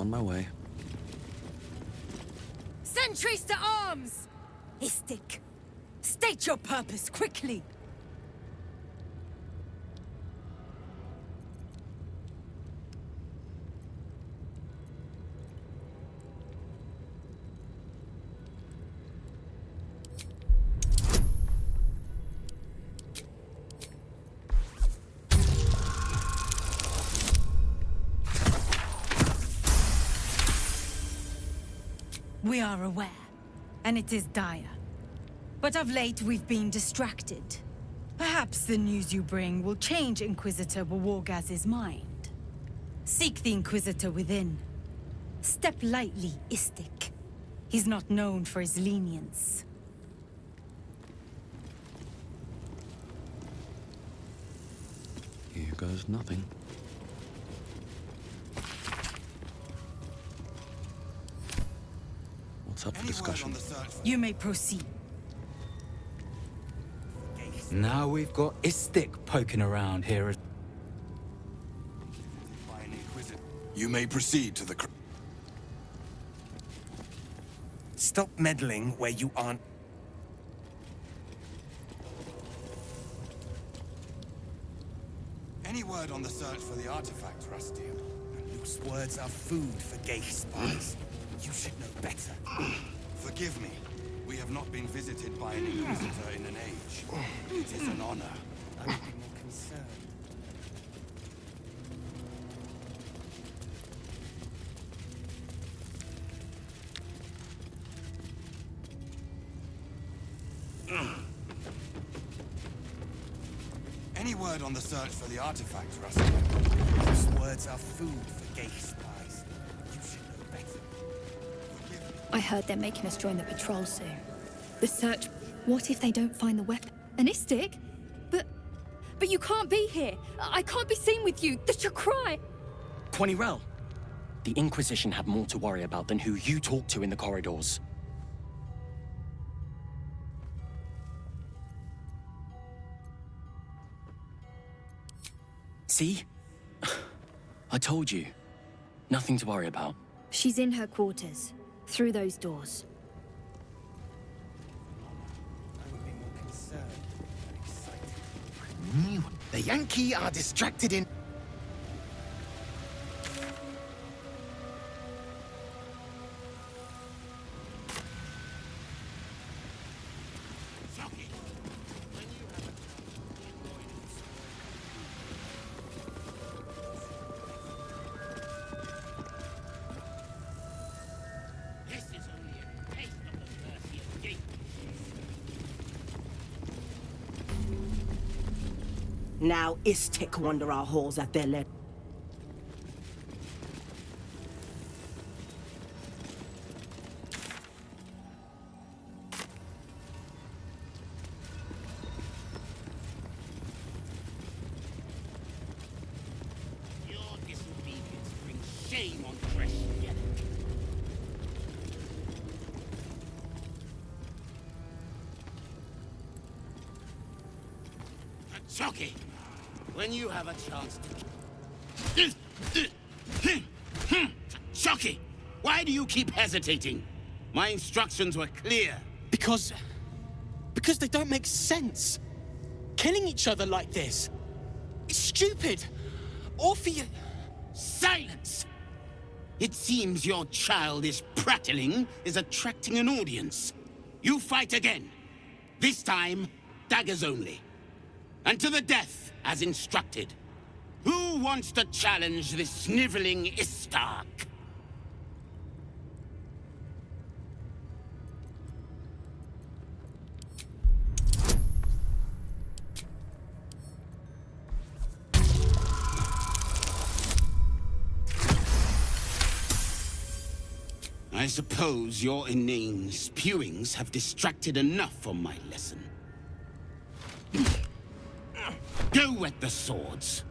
On my way. Sentries to arms! Istik, state your purpose quickly! We are aware, and it is dire. But of late, we've been distracted. Perhaps the news you bring will change Inquisitor Wowogaz's mind. Seek the Inquisitor within. Step lightly, Istik. He's not known for his lenience. Here goes nothing. What's up for discussion? You may proceed. Now we've got Istik poking around here. You may proceed to the... Stop meddling where you aren't. Any word on the search for the artifact, Rusty? Loose words are food for gay spies. You should know better. Forgive me. We have not been visited by an Inquisitor in an age. It is an honor. I would be more concerned. Any word on the search for the artifact, Rusty? Loose words are food for gay spies. You should know better. I heard they're making us join the patrol soon. The search... What if they don't find the weapon? An Istik? But you can't be here. I can't be seen with you. The Chakrai. Quanirel, the Inquisition have more to worry about than who you talk to in the corridors. See? I told you. Nothing to worry about. She's in her quarters. Through those doors. I would be more concerned than excited. The Yankee are distracted in... Now Istik wander our halls at their leisure. Your disobedience brings shame on Fresh. Chucky! When you have a chance to... Chucky! Why do you keep hesitating? My instructions were clear. Because they don't make sense. Killing each other like this. It's stupid. Orpheus... Silence! It seems your childish prattling is attracting an audience. You fight again. This time, daggers only. And to the death, as instructed. Who wants to challenge this sniveling Istark? I suppose your inane spewings have distracted enough from my lesson. Go wet the swords.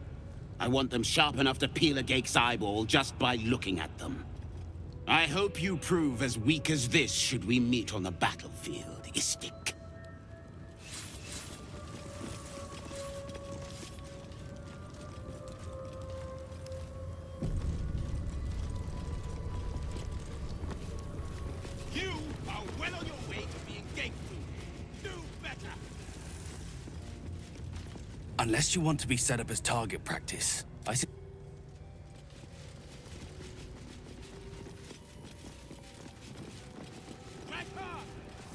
I want them sharp enough to peel a Gake's eyeball just by looking at them. I hope you prove as weak as this should we meet on the battlefield, Istik. Unless you want to be set up as target practice, I see. Strike hard!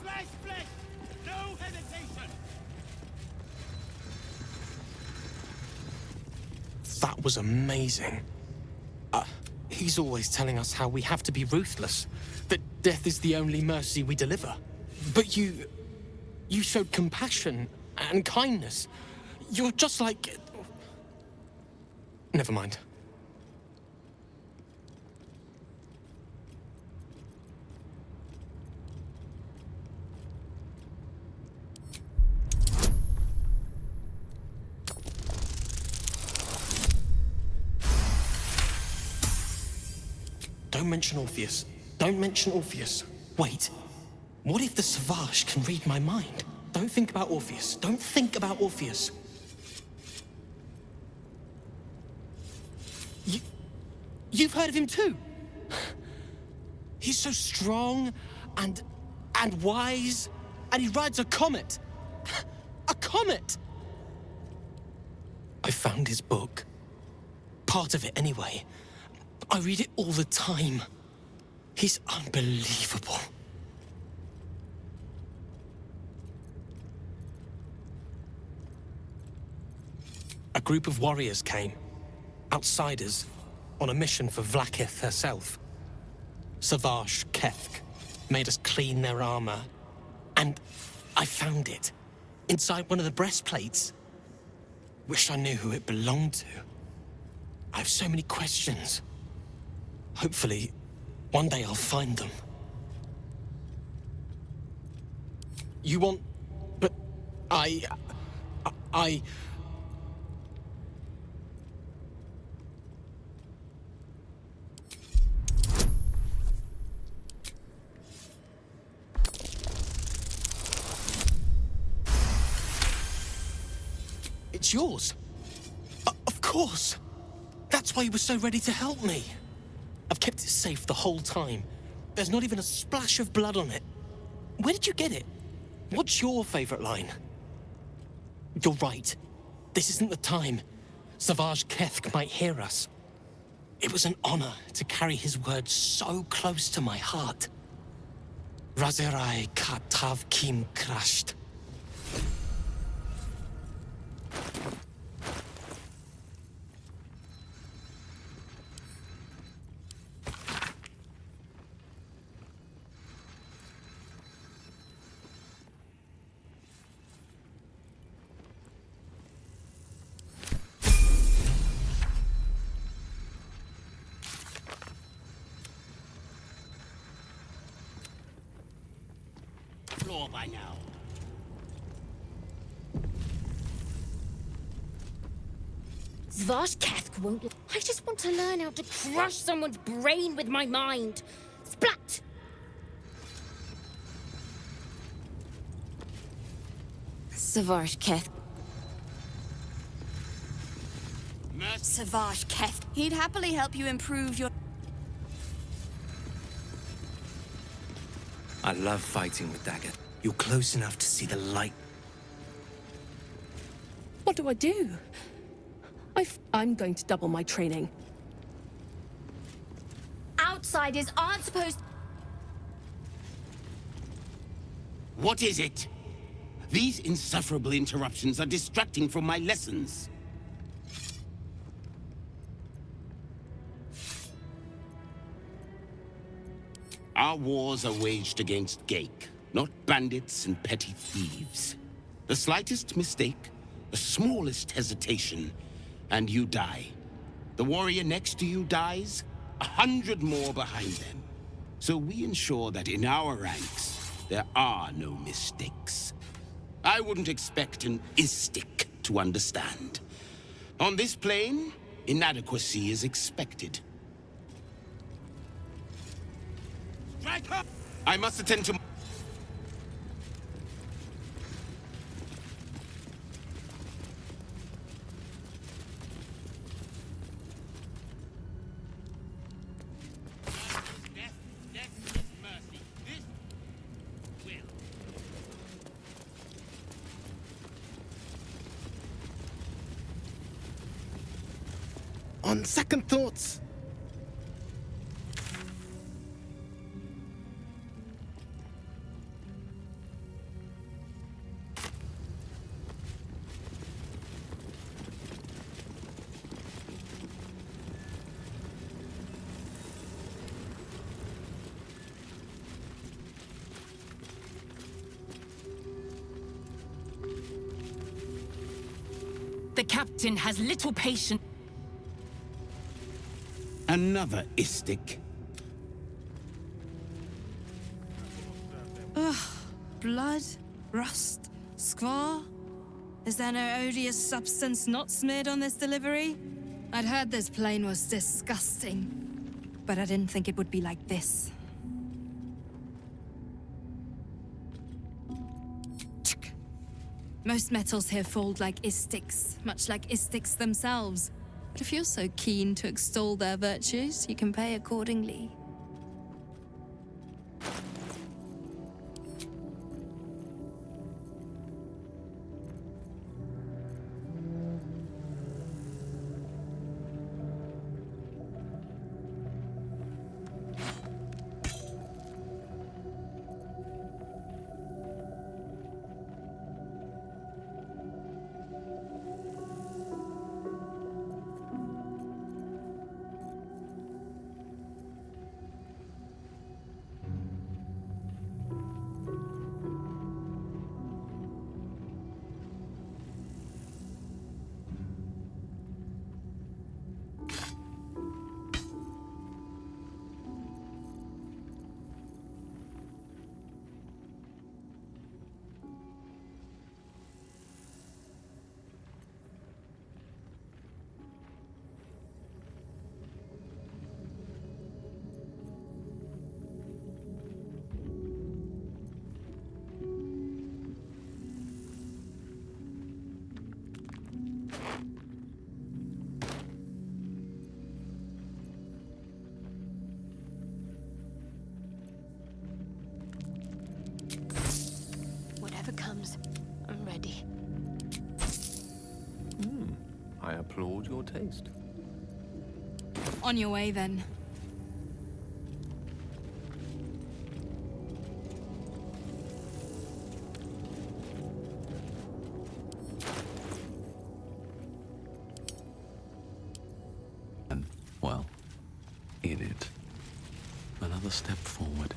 Slice flesh! No hesitation! That was amazing. He's always telling us how we have to be ruthless, that death is the only mercy we deliver. But you showed compassion and kindness. You're just like... Never mind. Don't mention Orpheus. Don't mention Orpheus. Wait. What if the Savage can read my mind? Don't think about Orpheus. Don't think about Orpheus. You've heard of him too? He's so strong and wise, and he rides a comet. A comet! I found his book. Part of it anyway. I read it all the time. He's unbelievable. A group of warriors came. Outsiders. On a mission for Blakith herself. Savage Kethk made us clean their armor. And I found it. Inside one of the breastplates. Wish I knew who it belonged to. I have so many questions. Hopefully, one day I'll find them. You want... But... I... It's yours. Of course. That's why you were so ready to help me. I've kept it safe the whole time. There's not even a splash of blood on it. Where did you get it? What's your favorite line? You're right. This isn't the time. Savage Kethk might hear us. It was an honor to carry his words so close to my heart. Razerai Katav Kim crashed. Floor by now. Savage Kethk won't... I just want to learn how to crush someone's brain with my mind. Splat! Savage Kethk. Savage Kethk. He'd happily help you improve your... I love fighting with Dagger. You're close enough to see the light. What do I do? I'm going to double my training. Outsiders aren't supposed... What is it? These insufferable interruptions are distracting from my lessons. Our wars are waged against Geik, not bandits and petty thieves. The slightest mistake, the smallest hesitation, and you die. The warrior next to you dies, 100 more behind them. So we ensure that in our ranks, there are no mistakes. I wouldn't expect an Istik to understand. On this plane, inadequacy is expected. Strike up! I must attend to... On second thoughts, The captain has little patience. Another istic. Ugh. Blood, rust, scar. Is there no odious substance not smeared on this delivery? I'd heard this plane was disgusting, but I didn't think it would be like this. Most metals here fold like istics, much like istics themselves. But if you're so keen to extol their virtues, you can pay accordingly. Whatever comes, I'm ready. I applaud your taste. On your way, then. Well, in it. Another step forward.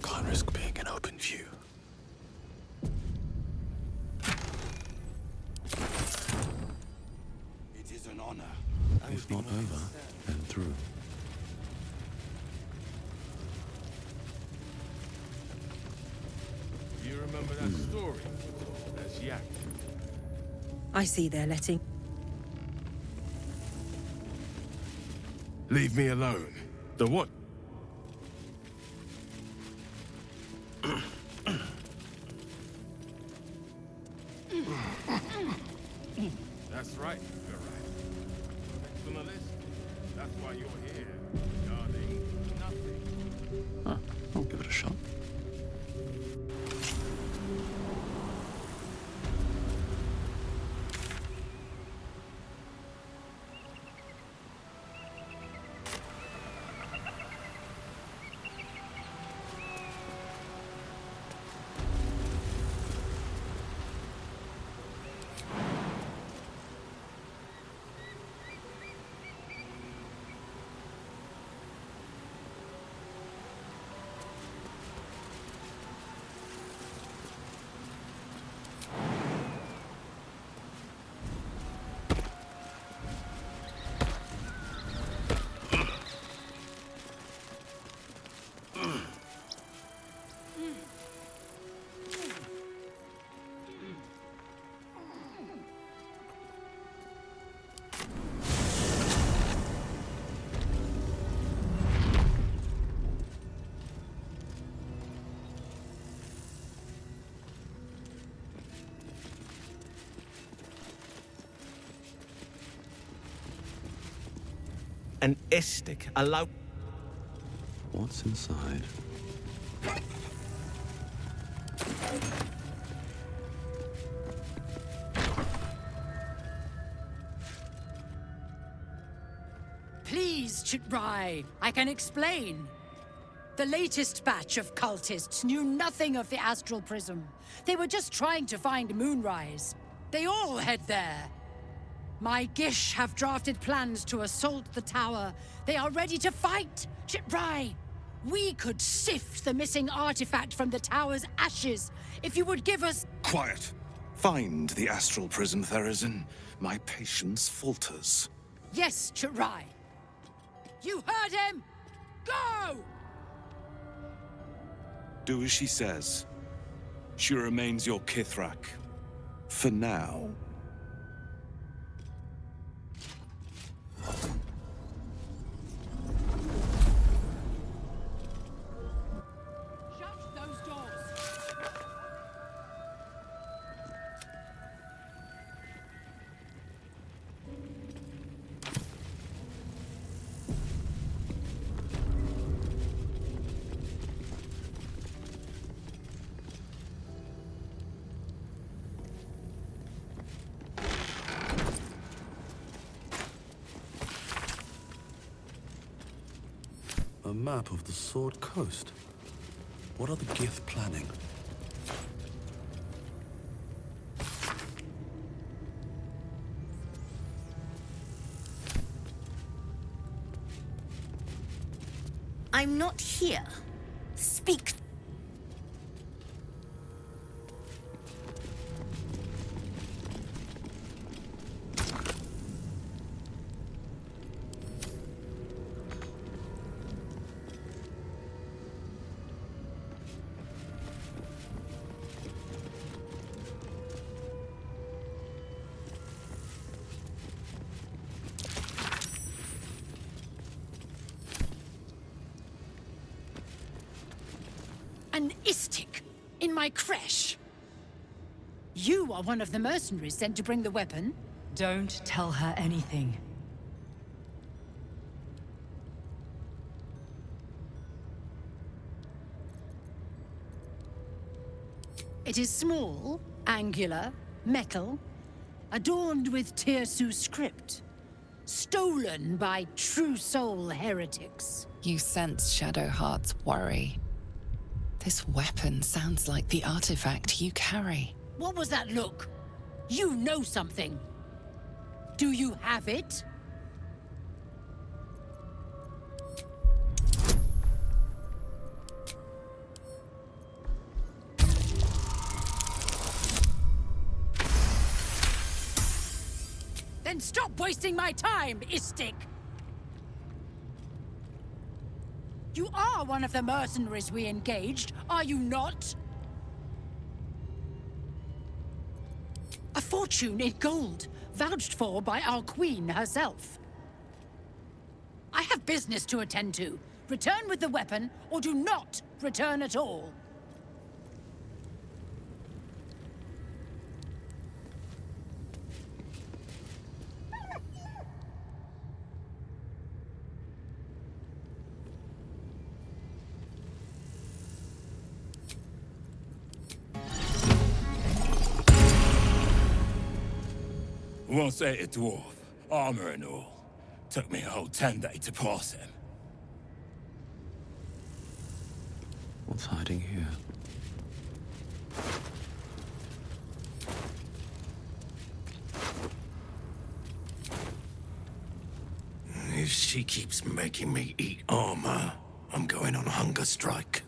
Can't risk being in open view. It is an honor. If not over, then through. You remember that story? That's Yak. I see they're letting... Leave me alone. The what? That's right. You're right. Next on the list. That's why you're here. Guarding nothing. Huh, I'll give it a shot. Istik alone. What's inside? Please, Chitrai, I can explain. The latest batch of cultists knew nothing of the astral prism. They were just trying to find Moonrise. They all head there. My Gish have drafted plans to assault the tower. They are ready to fight, Chitrai. We could sift the missing artifact from the tower's ashes if you would give us... Quiet. Find the astral prism, Theresin. My patience falters. Yes, Chitrai. You heard him! Go! Do as she says. She remains your Kithrak. For now. Shut those doors! A map of the Sword Coast. What are the Gith planning? I'm not here. Speak. An Istik in my creche. You are one of the mercenaries sent to bring the weapon. Don't tell her anything. It is small, angular, metal, adorned with Tirsu script. Stolen by true soul heretics. You sense Shadowheart's worry. This weapon sounds like the artifact you carry. What was that look? You know something. Do you have it? Then stop wasting my time, Istik! You are one of the mercenaries we engaged, are you not? A fortune in gold, vouched for by our queen herself. I have business to attend to. Return with the weapon, or do not return at all. Once ate a dwarf, armor and all. Took me a whole 10 days to pass him. What's hiding here? If she keeps making me eat armor, I'm going on hunger strike.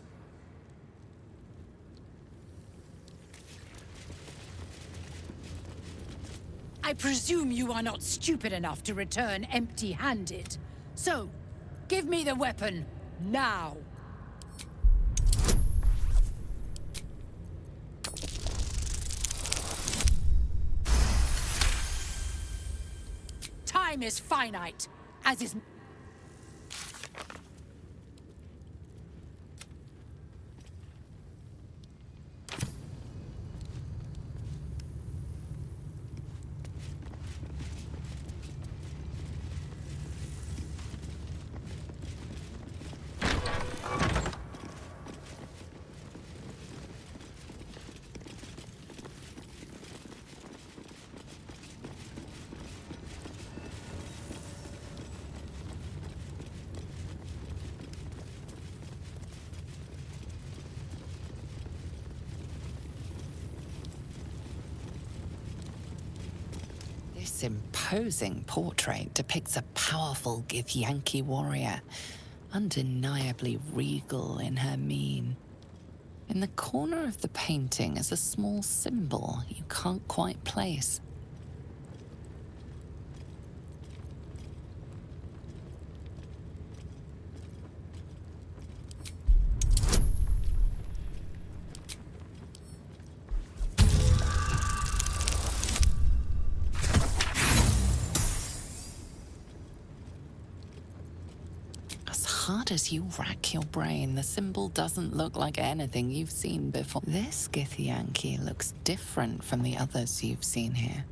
I presume you are not stupid enough to return empty-handed. So, give me the weapon, now. Time is finite, as is... This imposing portrait depicts a powerful Githyanki warrior, undeniably regal in her mien. In the corner of the painting is a small symbol you can't quite place. Hard as you rack your brain, the symbol doesn't look like anything you've seen before. This Githyanki looks different from the others you've seen here.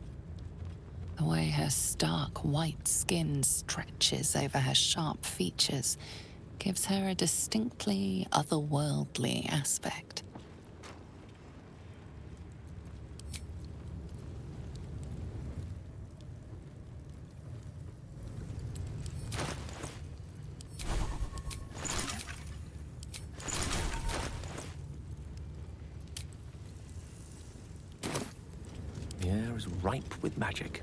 The way her stark white skin stretches over her sharp features gives her a distinctly otherworldly aspect. Ripe with magic.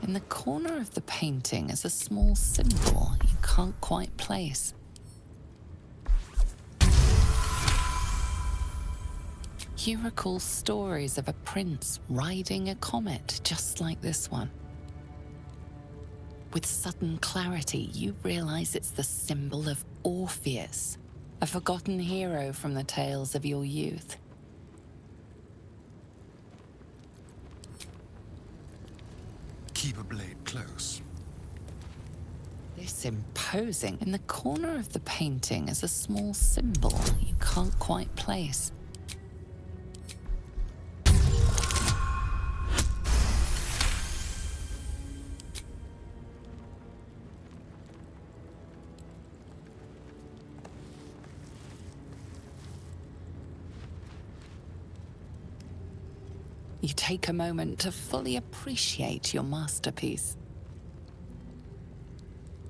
In the corner of the painting is a small symbol you can't quite place. You recall stories of a prince riding a comet just like this one. With sudden clarity, you realize it's the symbol of Orpheus, a forgotten hero from the tales of your youth. Keep a blade close. This imposing. In the corner of the painting is a small symbol you can't quite place. You take a moment to fully appreciate your masterpiece.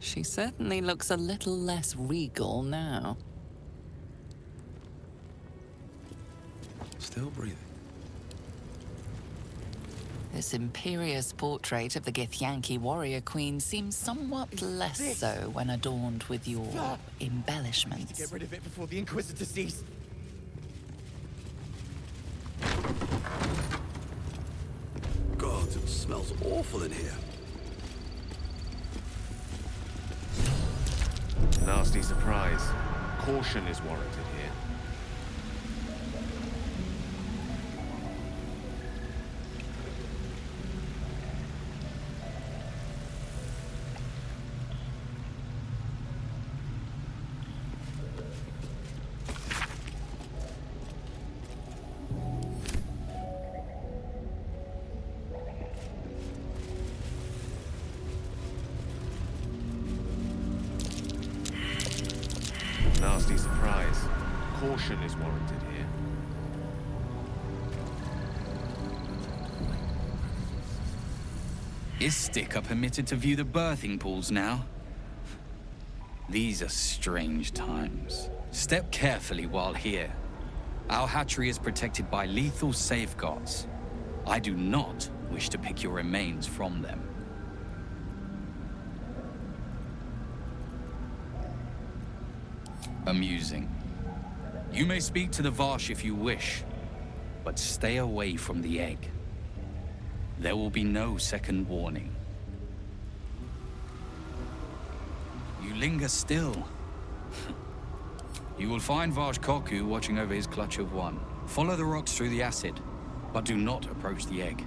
She certainly looks a little less regal now. Still breathing. This imperious portrait of the Githyanki warrior queen seems somewhat less so when adorned with your embellishments. Get rid of it before the Inquisitor sees. God, it smells awful in here. Nasty surprise. Caution is warranted here. Nasty surprise. Caution is warranted here. Istik are permitted to view the birthing pools now. These are strange times. Step carefully while here. Our hatchery is protected by lethal safeguards. I do not wish to pick your remains from them. Amusing. You may speak to the Varsh if you wish, but stay away from the egg. There will be no second warning. You linger still. You will find Varsh Koku watching over his clutch of one. Follow the rocks through the acid, but do not approach the egg.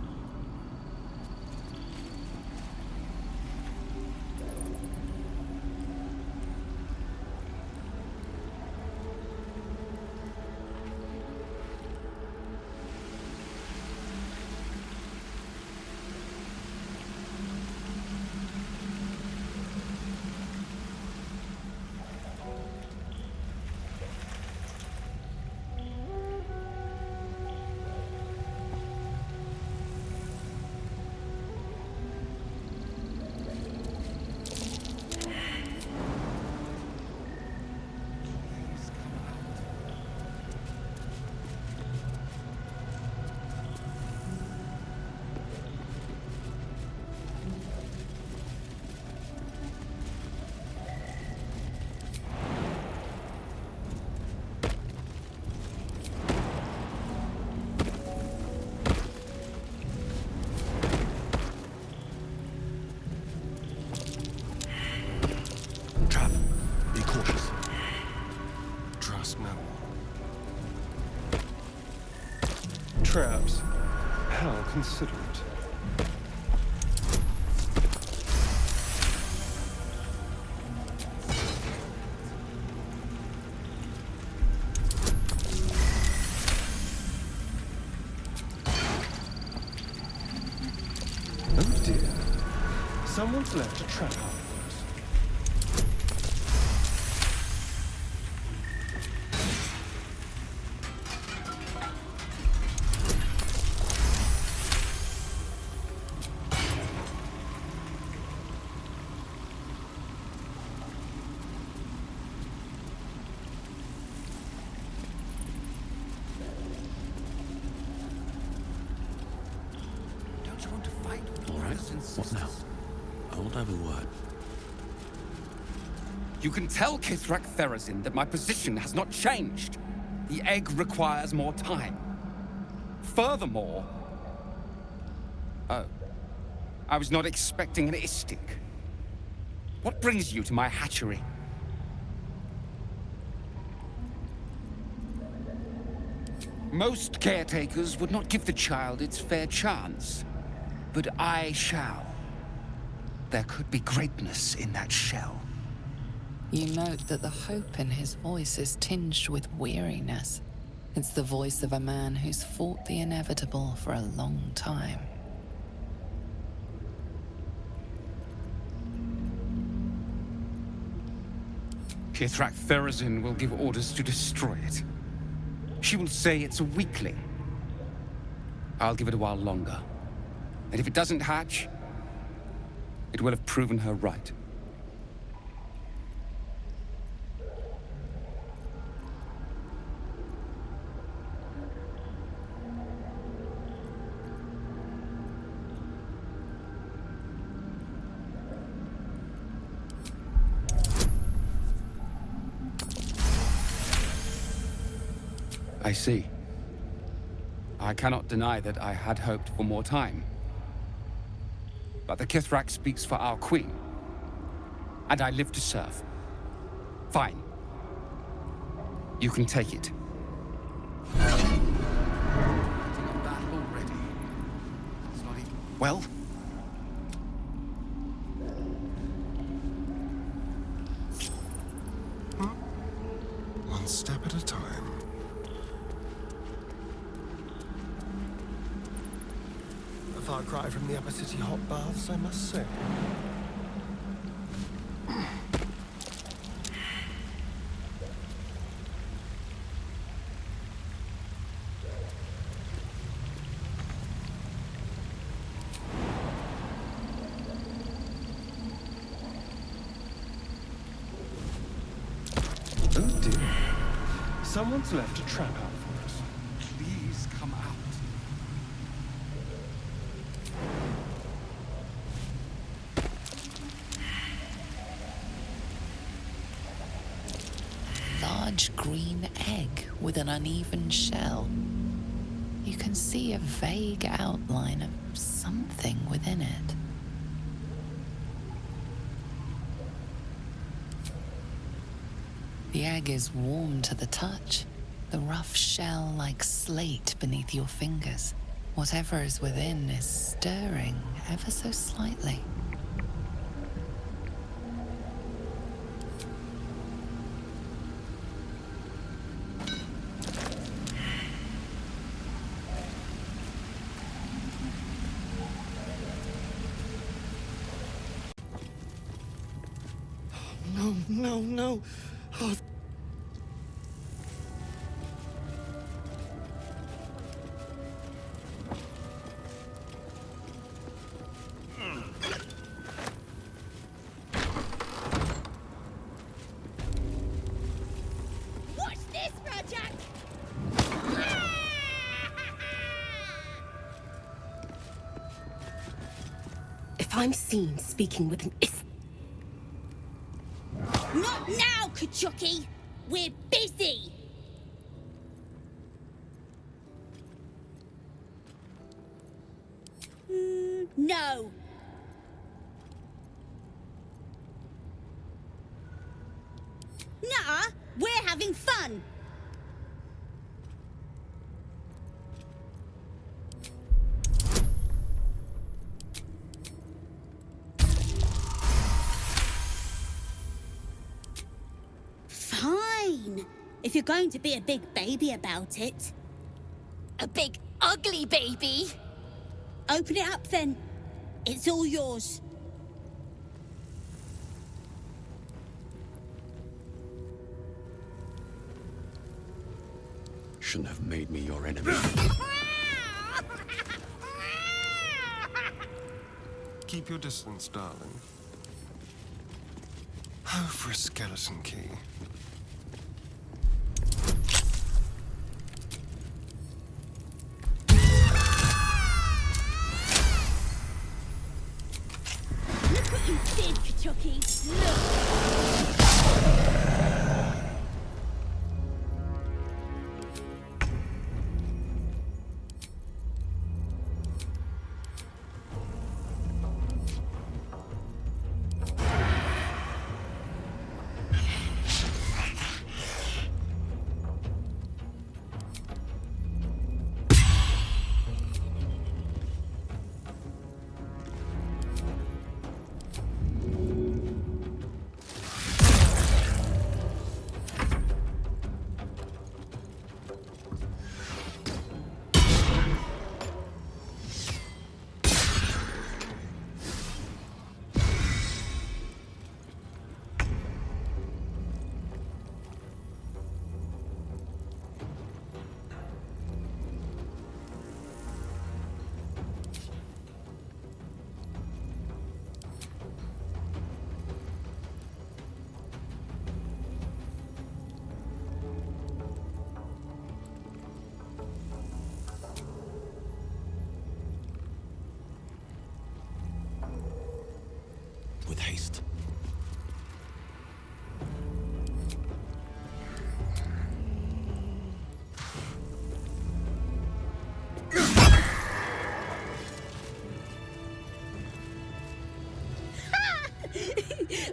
ask no more. Traps. How considerate. Oh dear. Someone's left a trap out. What now? I won't have a word. You can tell Kithrak Therazin that my position has not changed. The egg requires more time. Furthermore... Oh. I was not expecting an istik. What brings you to my hatchery? Most caretakers would not give the child its fair chance. But I shall. There could be greatness in that shell. You note that the hope in his voice is tinged with weariness. It's the voice of a man who's fought the inevitable for a long time. Kithrak Therazin will give orders to destroy it. She will say it's a weakling. I'll give it a while longer. And if it doesn't hatch, it will have proven her right. I see. I cannot deny that I had hoped for more time. But the Kithrak speaks for our queen. And I live to serve. Fine. You can take it. Well? One step at a time. A far cry from the upper city hot baths, I must say. Oh dear. Someone's left a trap out for us. Please come out. Large green egg with an uneven shell. You can see a vague outline of something within it. The egg is warm to the touch, the rough shell like slate beneath your fingers. Whatever is within is stirring ever so slightly. No. Oh. Watch this, Rajak! If I'm seen speaking with an Not now, Kachuki! We're busy! No. Nuh-uh, we're having fun! If you're going to be a big baby about it. A big, ugly baby? Open it up then. It's all yours. Shouldn't have made me your enemy. Keep your distance, darling. Oh, for a skeleton key. Look what you did, Kachuki. Look. With haste.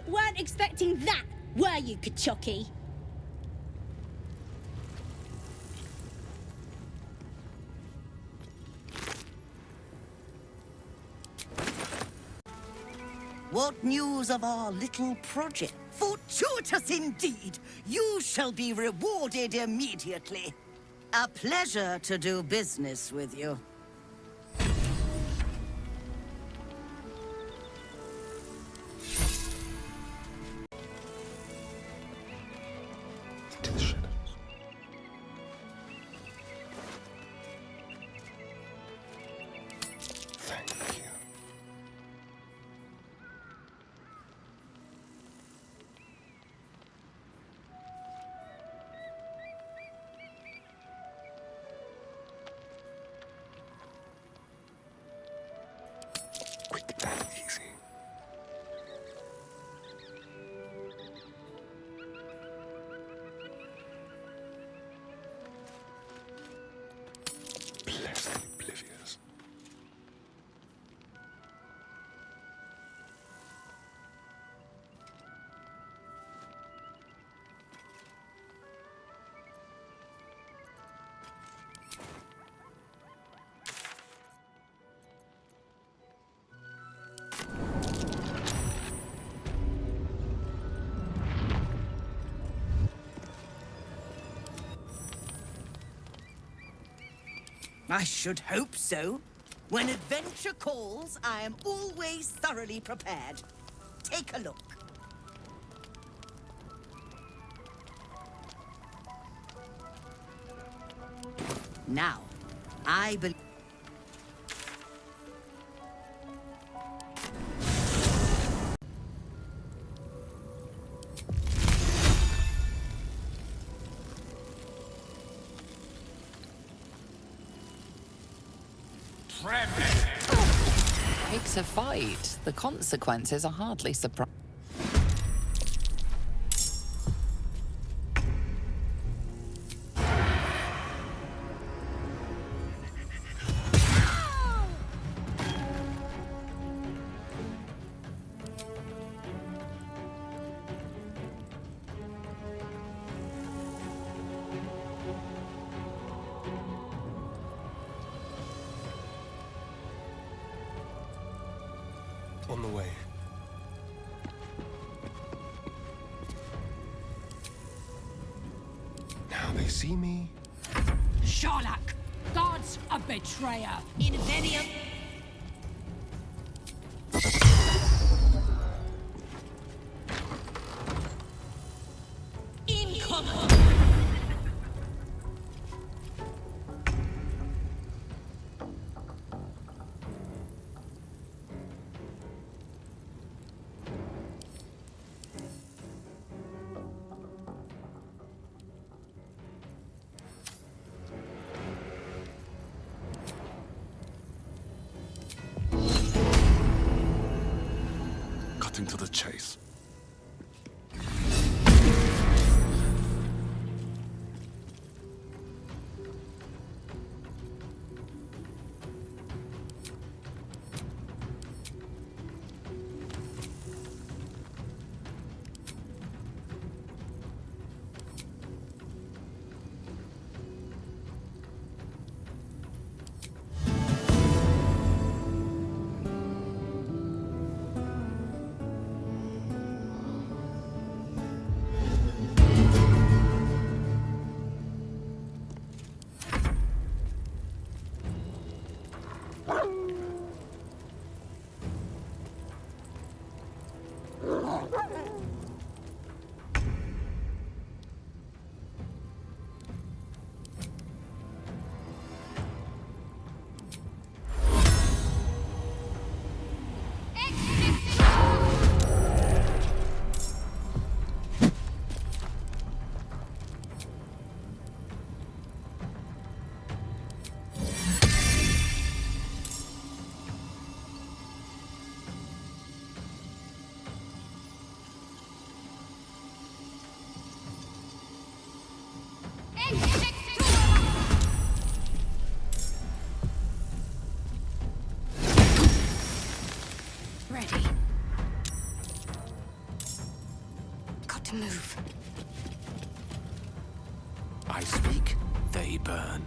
Weren't expecting that, were you, Kachuki? What news of our little project? Fortuitous indeed! You shall be rewarded immediately. A pleasure to do business with you. Into the shadows. Thank you. Quick and easy. Blessed oblivious. I should hope so. When adventure calls, I am always thoroughly prepared. Take a look. Now, I believe... It's a fight. The consequences are hardly surprising. On the way. Now. see me? Sharlak! God's a betrayer! Invenium! Incoming! Cutting to the chase. Ready. Got to move. I speak, they burn.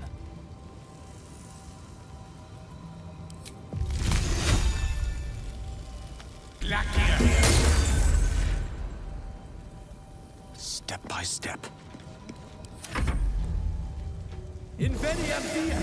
Step by step. Inveniam dia!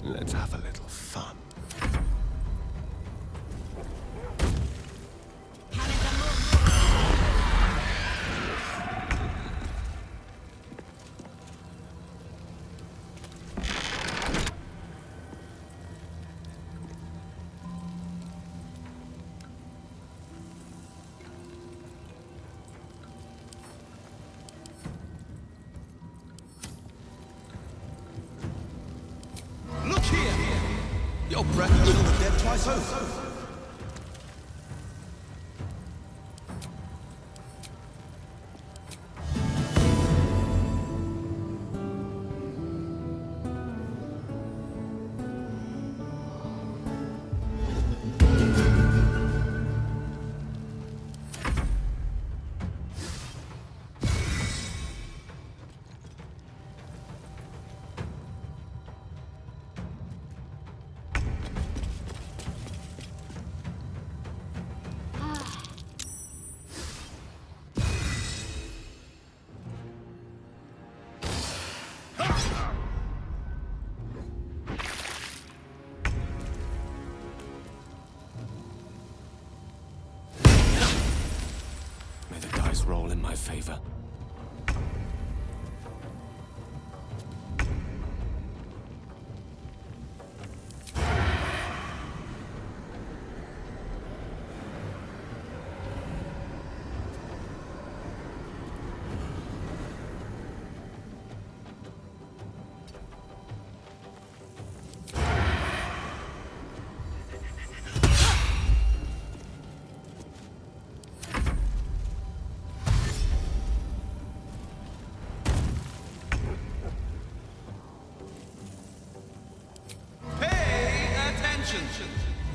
Let's have a little fun. Look here! Your breath will kill the dead twice over. my favor.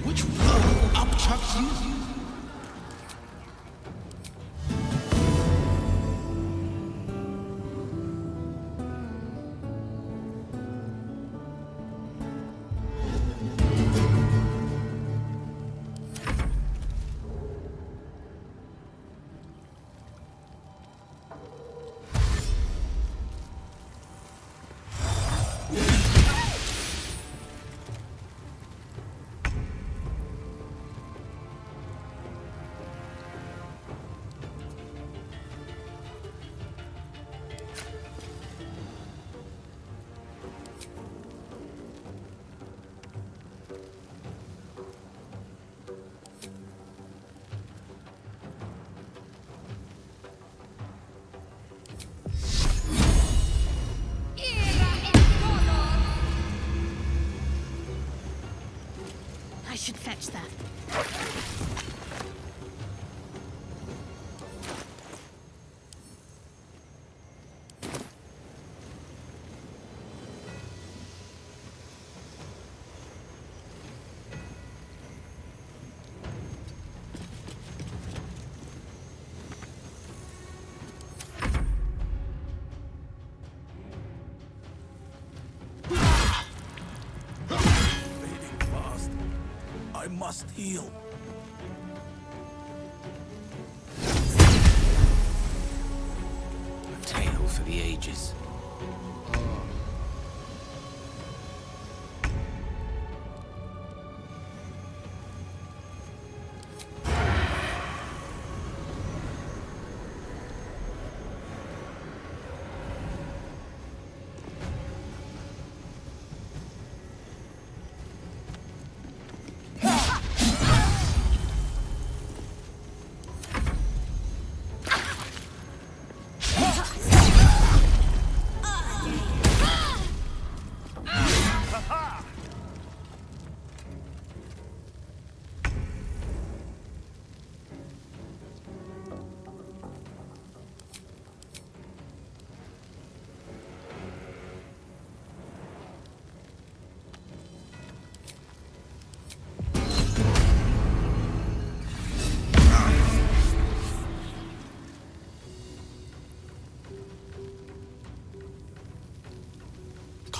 Which one upchucks you? I should fetch that. I must heal. A tale for the ages.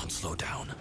Slow down.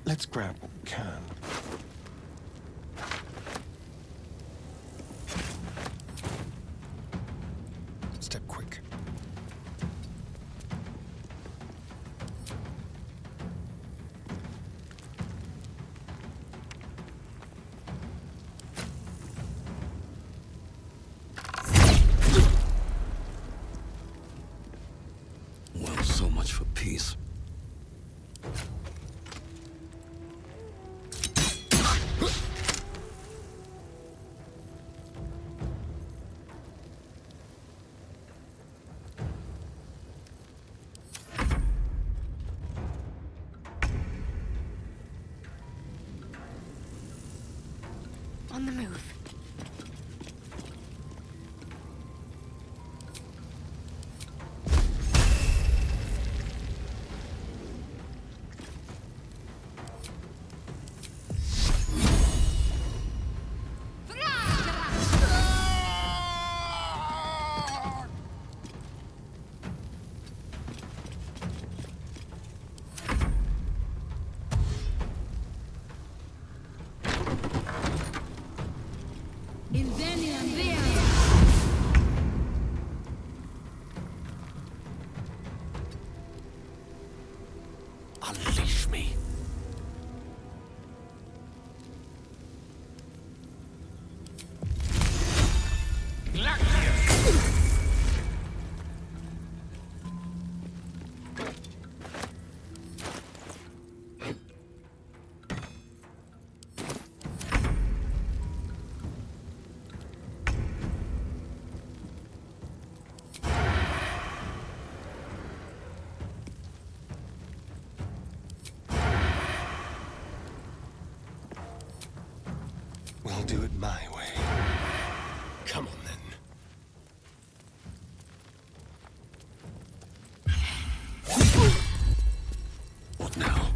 Let's grab what we can. Step quick. Well, so much for peace. On the move. Unleash me. We'll do it my way. Come on, then. What now?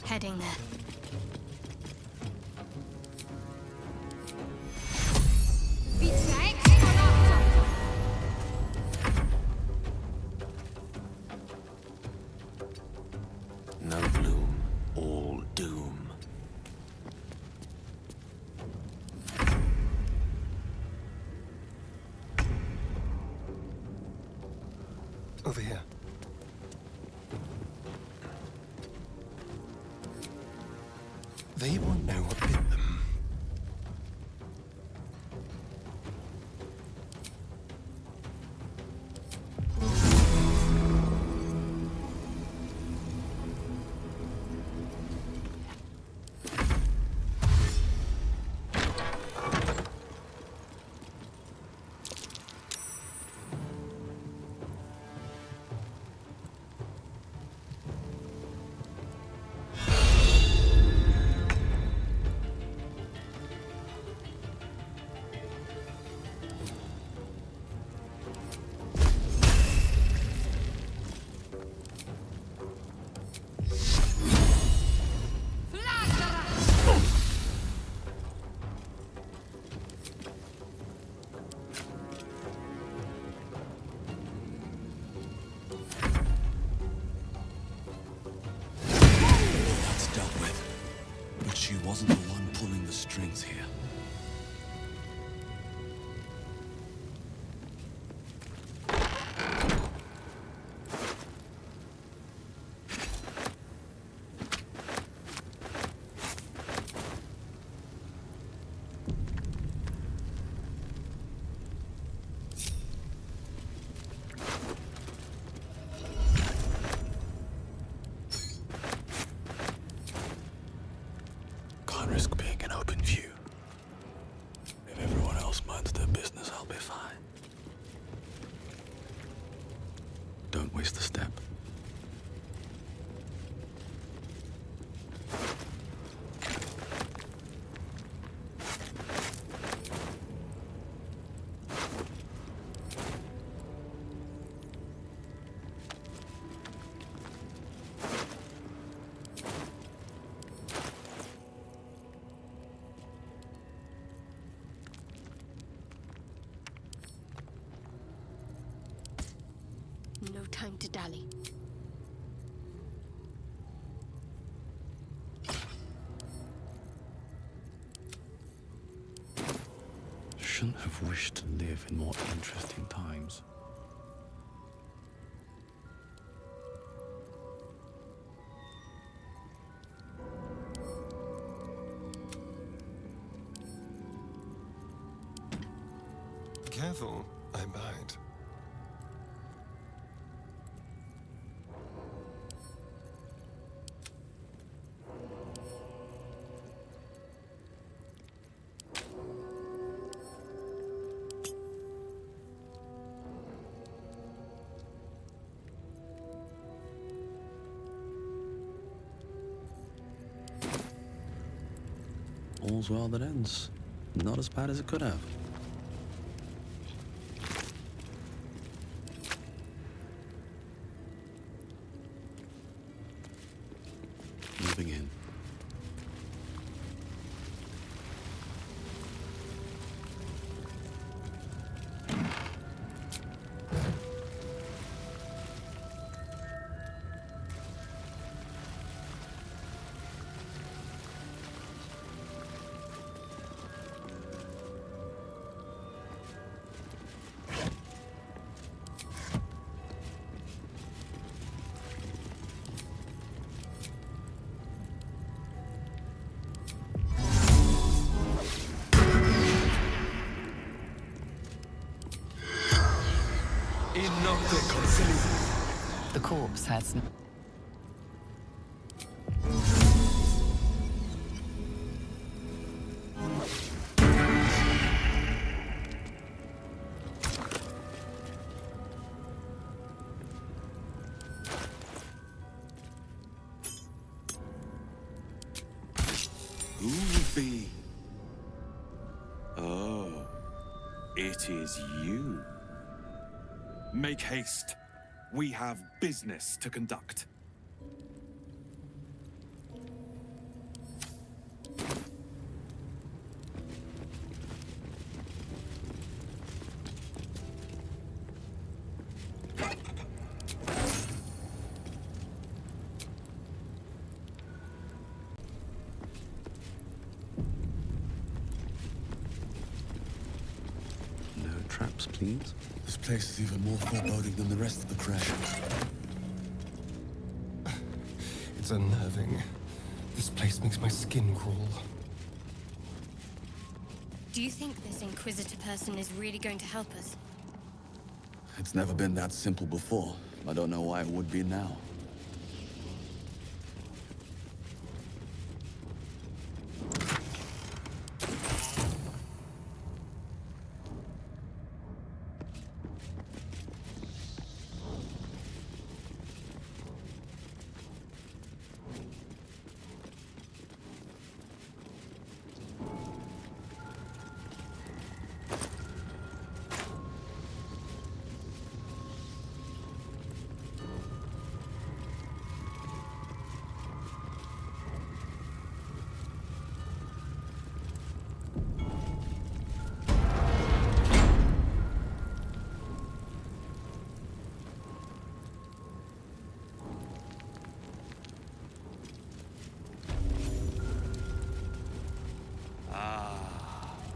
Heading there. No bloom, all doom. Over here. They won't know what bit them. She wasn't the one pulling the strings here. Can't risk being an open time to dally. Shouldn't have wished to live in more interesting times. Careful, I bite. All's well that ends. Not as bad as it could have. Moving in. The corpse has... Who would be? Oh, it is you. Make haste. We have business to conduct. No traps, please. This place is even more foreboding than the rest of the crash. It's unnerving. This place makes my skin crawl. Do you think this Inquisitor person is really going to help us? It's never been that simple before. I don't know why it would be now.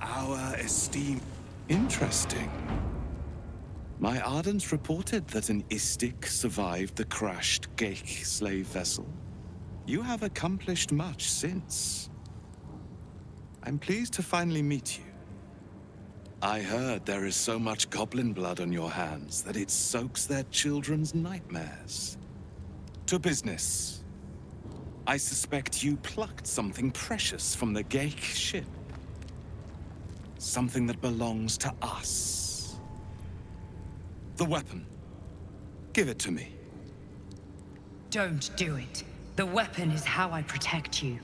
Our esteem. Interesting. My Ardents reported that an Istik survived the crashed Geik slave vessel. You have accomplished much since. I'm pleased to finally meet you. I heard there is so much goblin blood on your hands that it soaks their children's nightmares. To business. I suspect you plucked something precious from the Geik ship. Something that belongs to us. The weapon. Give it to me. Don't do it. The weapon is how I protect you.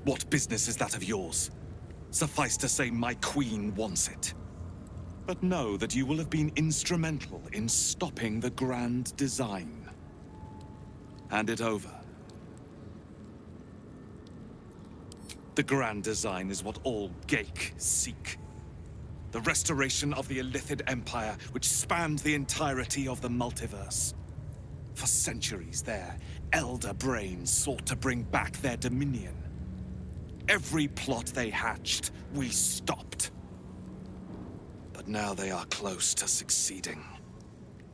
What business is that of yours? Suffice to say, my queen wants it. But know that you will have been instrumental in stopping the grand design. Hand it over. The grand design is what all Geik seek. The restoration of the Illithid Empire, which spanned the entirety of the multiverse. For centuries, their elder brains sought to bring back their dominion. Every plot they hatched, we stopped. But now they are close to succeeding.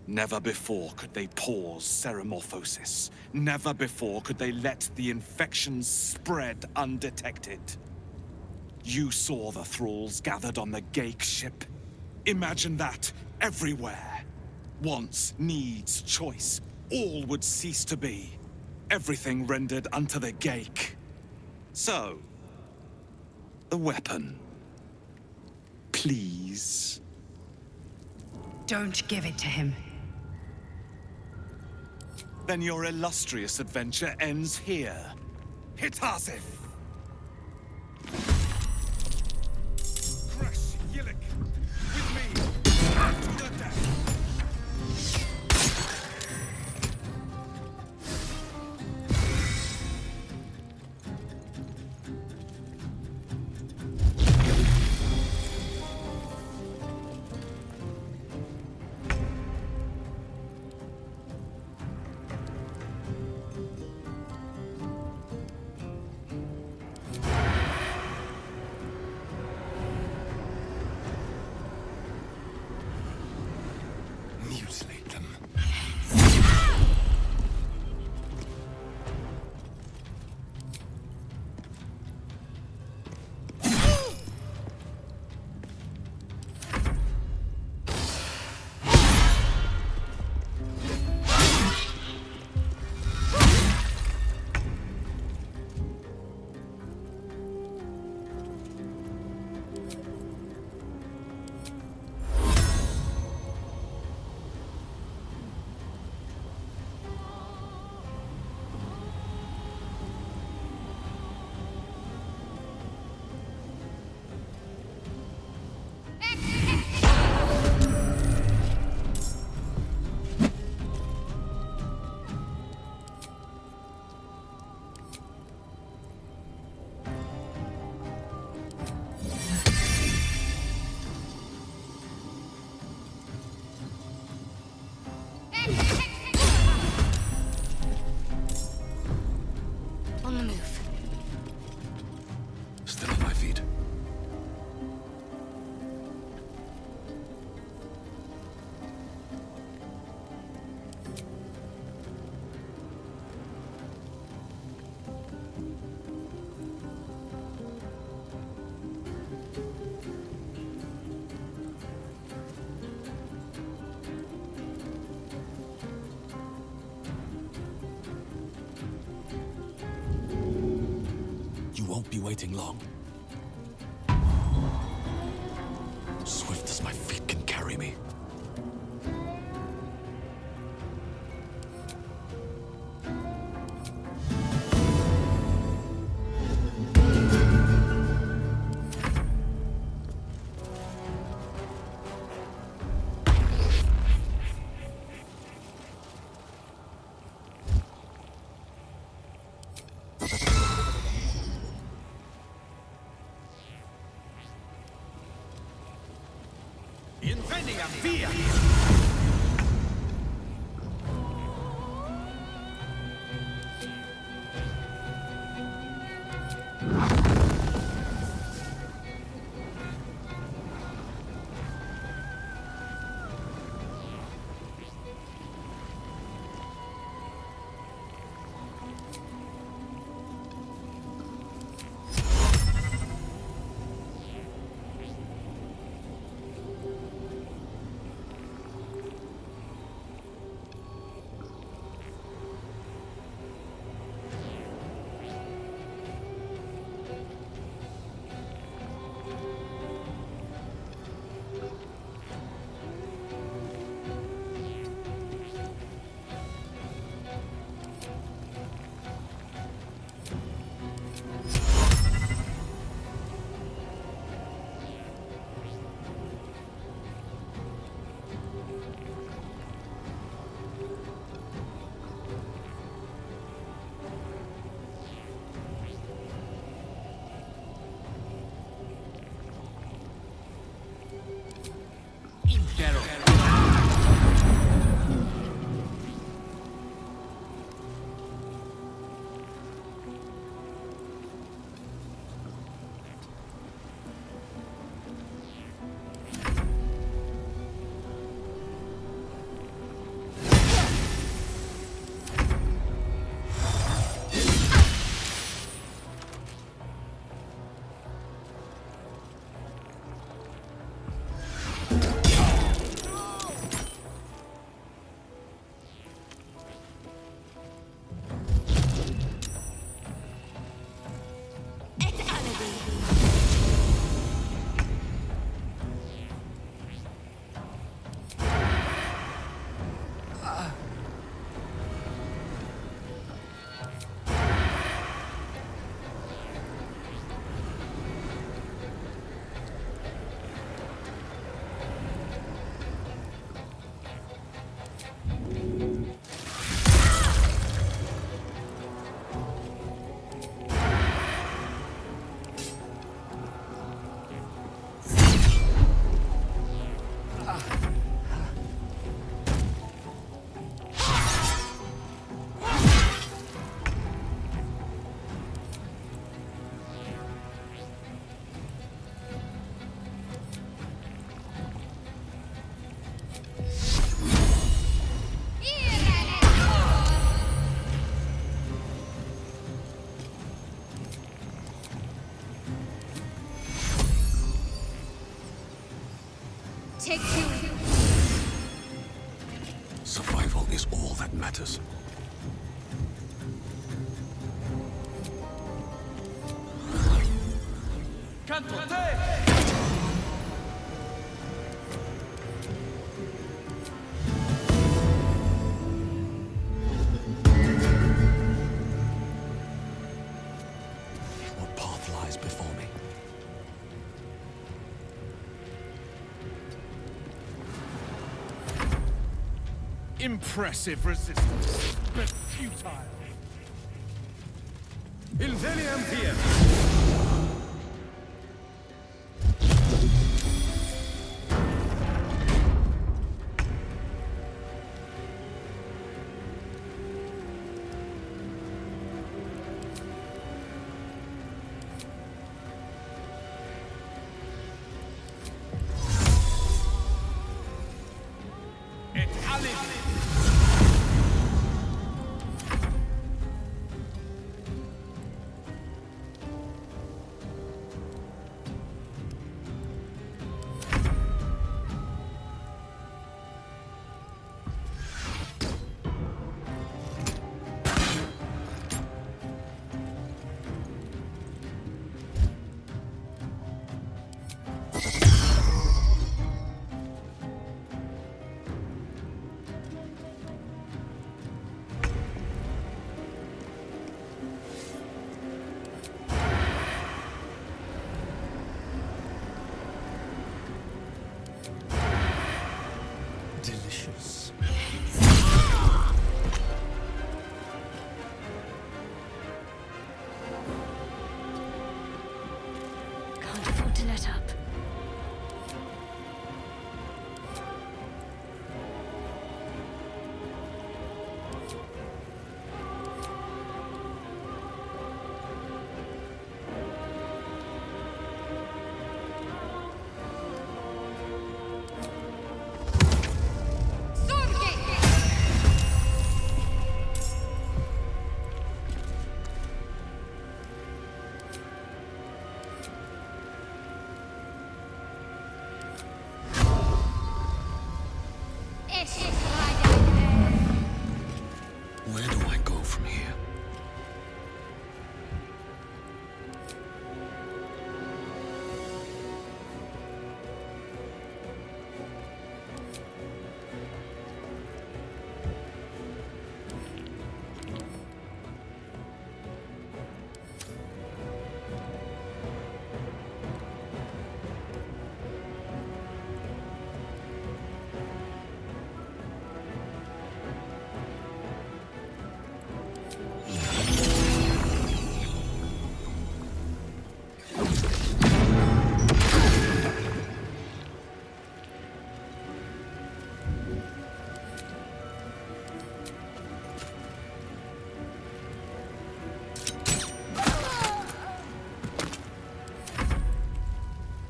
Never before could they pause ceremorphosis. Never before could they let the infections spread undetected. You saw the thralls gathered on the Geik ship. Imagine that everywhere. Wants, needs, choice. All would cease to be. Everything rendered unto the Geik. So, the weapon. Please. Don't give it to him. Then your illustrious adventure ends here. Hitasif! Crash Yillik! With me! To the death! Mutilate them. On the move. Still on my feet. You won't be waiting long. Swift as my feet can carry me. Inveniam via! take you. Survival is all that matters. What path lies before me? Impressive resistance, but futile. Inteliam Fiat. Delicious. Can't afford to let up. Where do I go from here?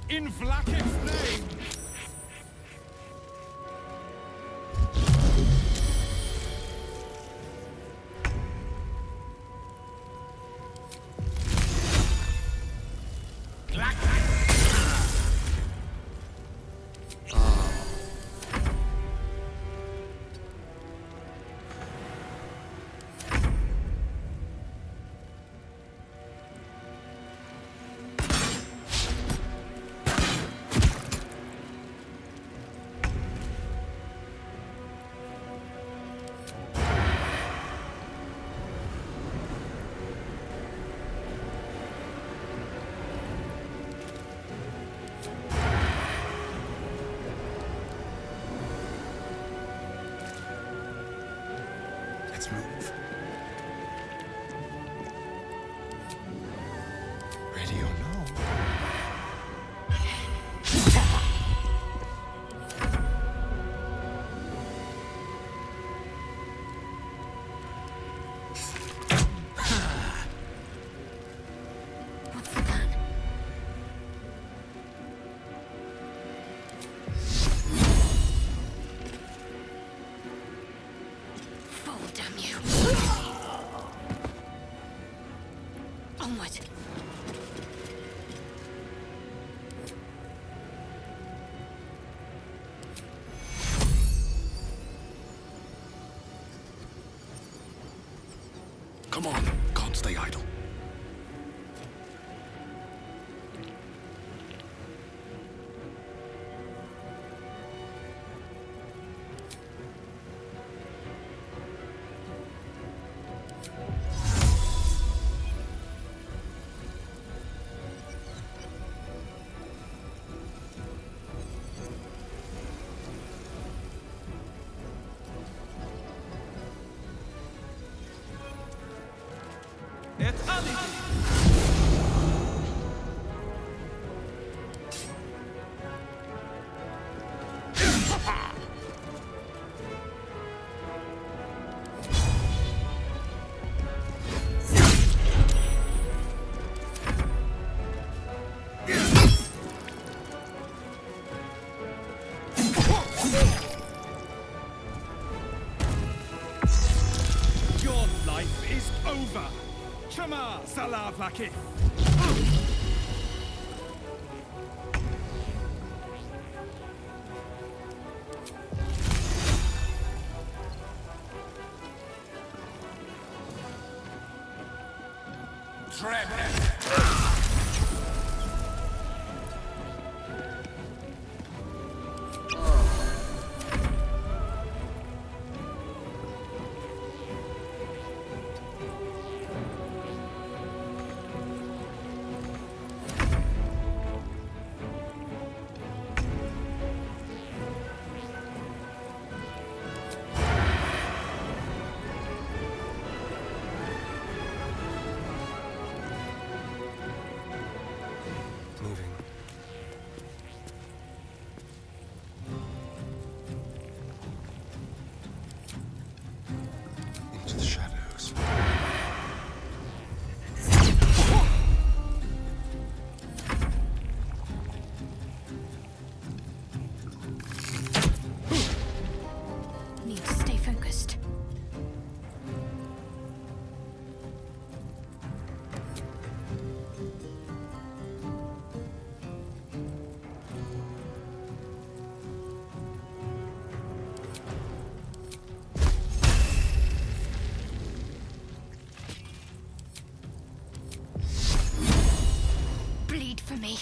In Blackift's name! Let's move. Ready or not? Fall, damn you. Come on, can't stay idle. Your life is over. Chama Salah Blaki. Into the shadows. Need to stay focused. Bleed for me.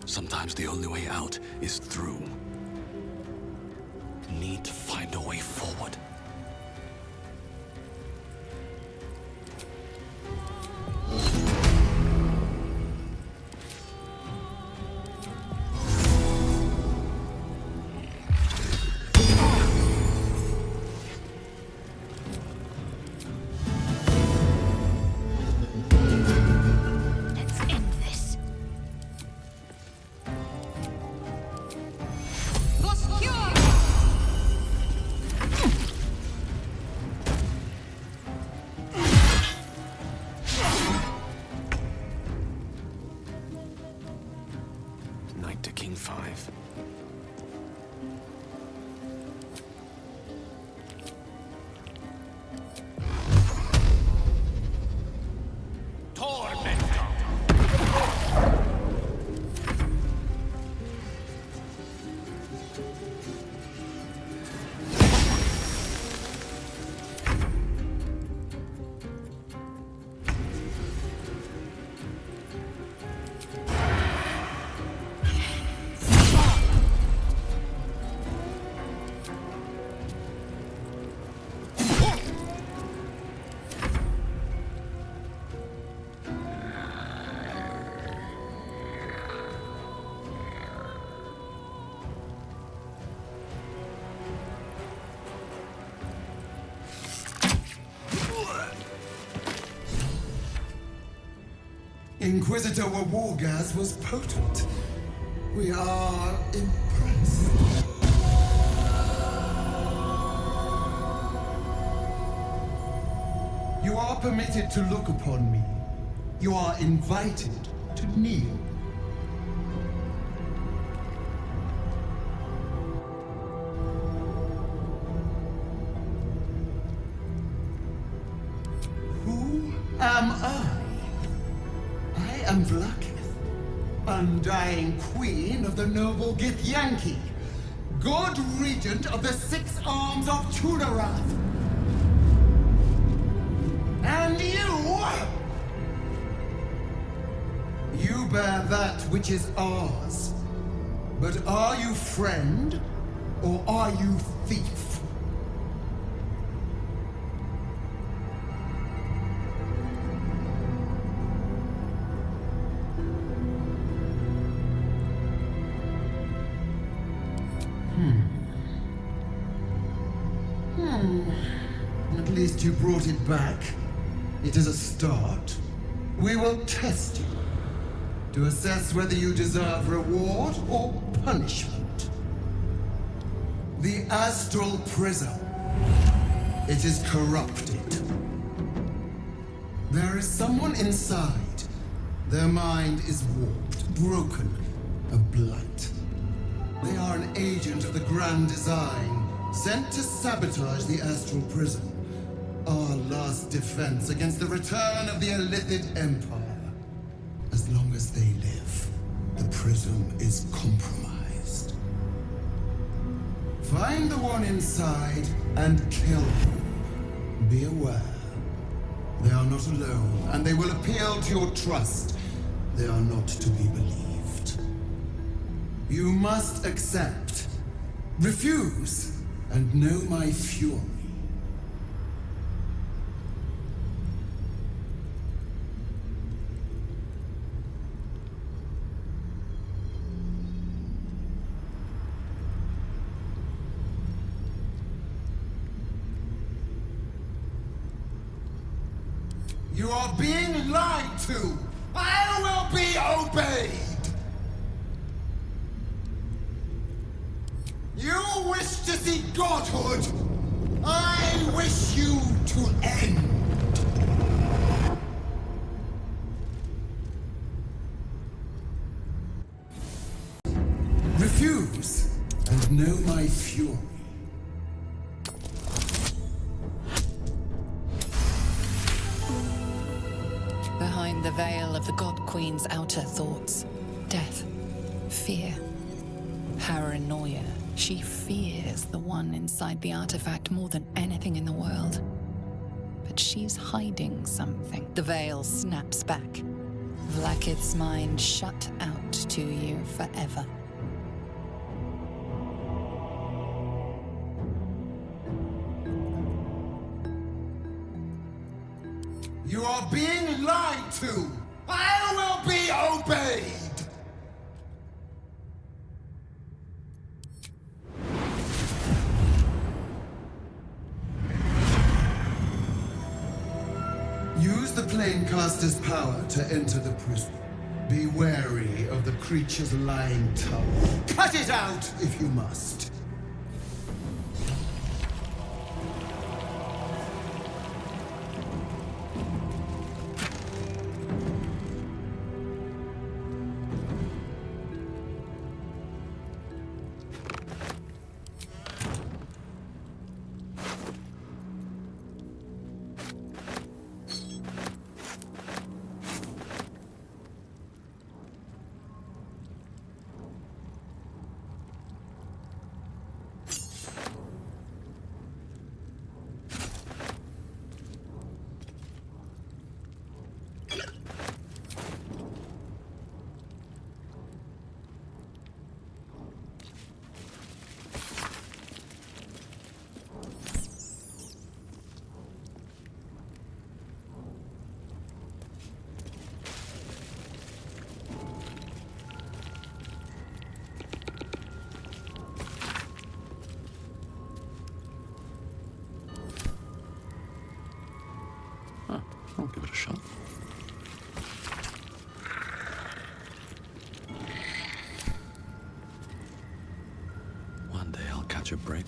Sometimes the only way out is through. Need to find a way forward. Let's end this. Knight to King 5. Inquisitor Wargaz was potent. We are impressed. You are permitted to look upon me. You are invited to kneel. undying queen of the noble Githyanki, good regent of the 6 arms of Tudarath. And you bear that which is ours. But are you friend, or are you thief? At least you brought it back. It is a start. We will test you to assess whether you deserve reward or punishment. The astral prism. It is corrupted. There is someone inside. Their mind is warped, broken, a blight. They are an agent of the Grand Design, sent to sabotage the astral prism. Our last defense against the return of the Illithid Empire. As long as they live, the prism is compromised. Find the one inside and kill him. Be aware. They are not alone, and they will appeal to your trust. They are not to be believed. You must accept, refuse, and know my fury. You are being lied to! I will be obeyed! You wish to see godhood! I wish you to end! Refuse, and know my fury. Behind the veil of the God Queen's outer thoughts, death, fear, paranoia. She fears the one inside the artifact more than anything in the world. But she's hiding something. The veil snaps back. Blakith's mind shut out to you forever. You are being lied to! I will be obeyed! Use the Planecaster's power to enter the prison. Be wary of the creature's lying tongue. Cut it out if you must. I'll give it a shot. One day I'll catch a break.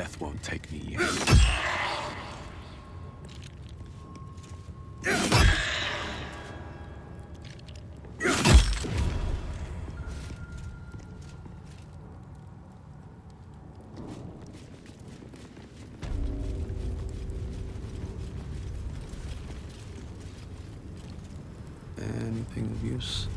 Death won't take me yet. Anything of use?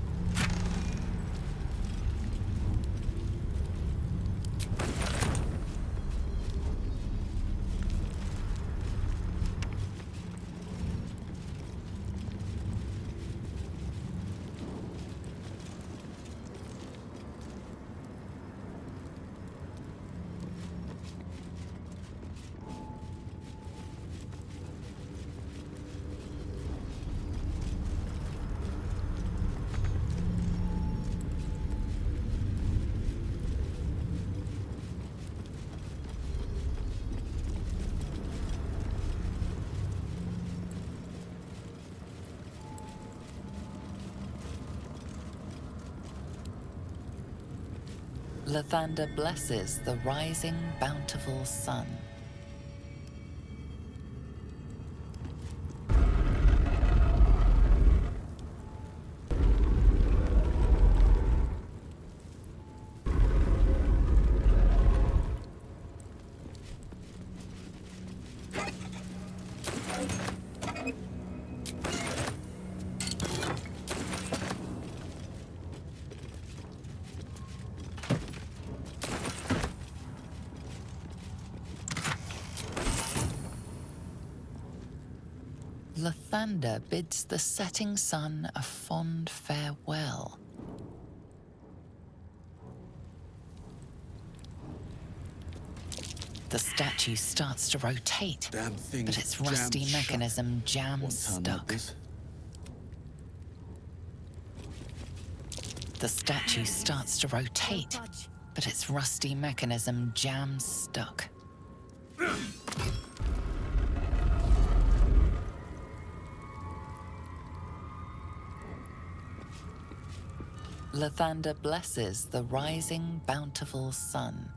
Lathander blesses the rising, bountiful sun. Lathander bids the setting sun a fond farewell. The statue starts to rotate, but its rusty mechanism jams stuck. The statue starts to rotate, but its rusty mechanism jams stuck. Lathander blesses the rising, bountiful sun.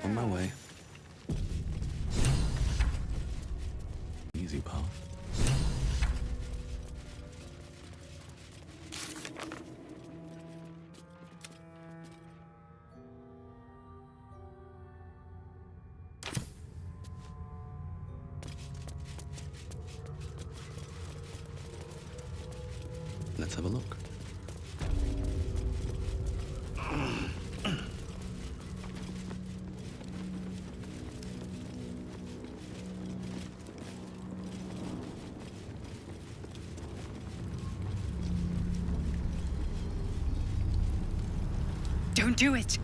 On my way. Easy path. Let's have a look. Don't do it!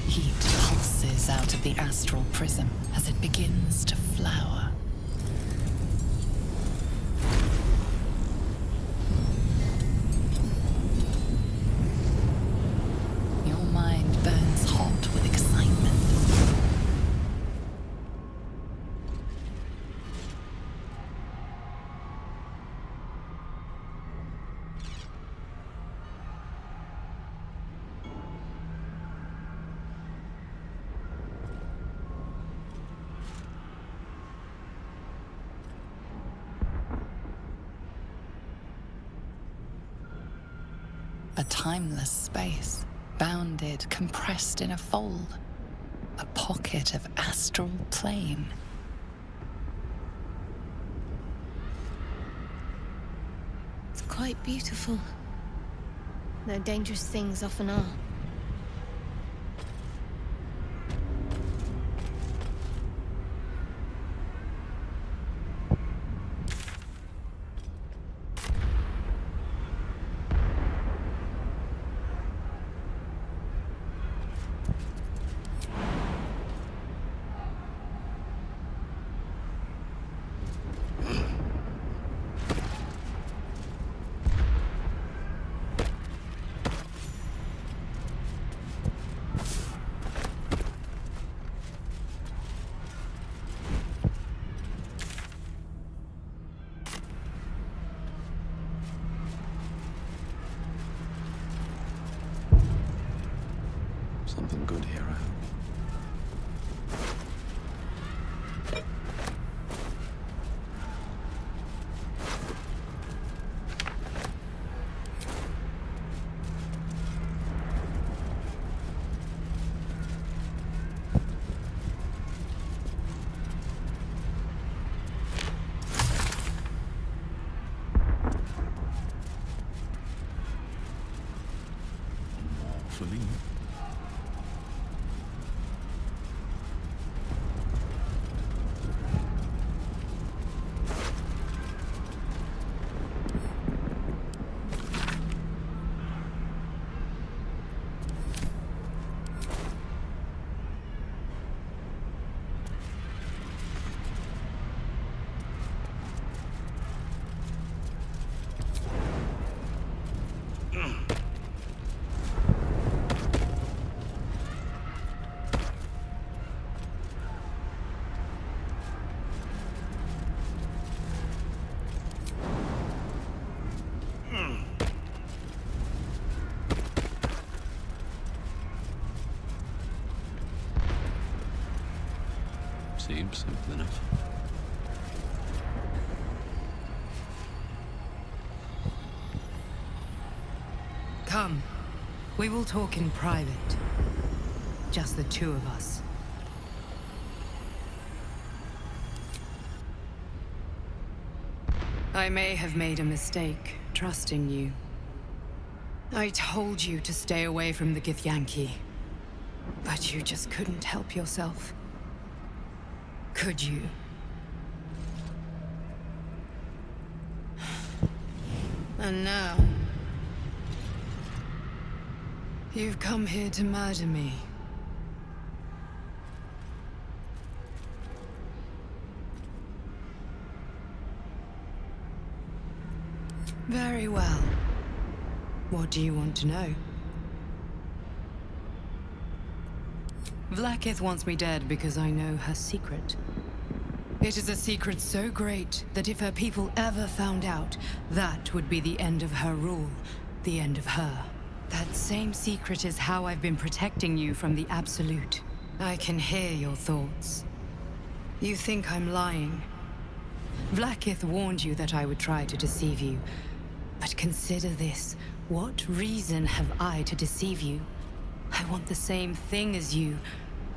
Heat pulses out of the astral prism as it begins to flower. Your mind burns hot with excitement. A timeless space, bounded, compressed in a fold. A pocket of astral plane. It's quite beautiful. Though dangerous things often are. hopefully. Seems simple enough. Come. We will talk in private. Just the two of us. I may have made a mistake trusting you. I told you to stay away from the Githyanki, but you just couldn't help yourself. Could you? And now, you've come here to murder me. Very well. What do you want to know? Blakith wants me dead because I know her secret. It is a secret so great that if her people ever found out, that would be the end of her rule, the end of her. That same secret is how I've been protecting you from the Absolute. I can hear your thoughts. You think I'm lying. Blakith warned you that I would try to deceive you. But consider this. What reason have I to deceive you? I want the same thing as you.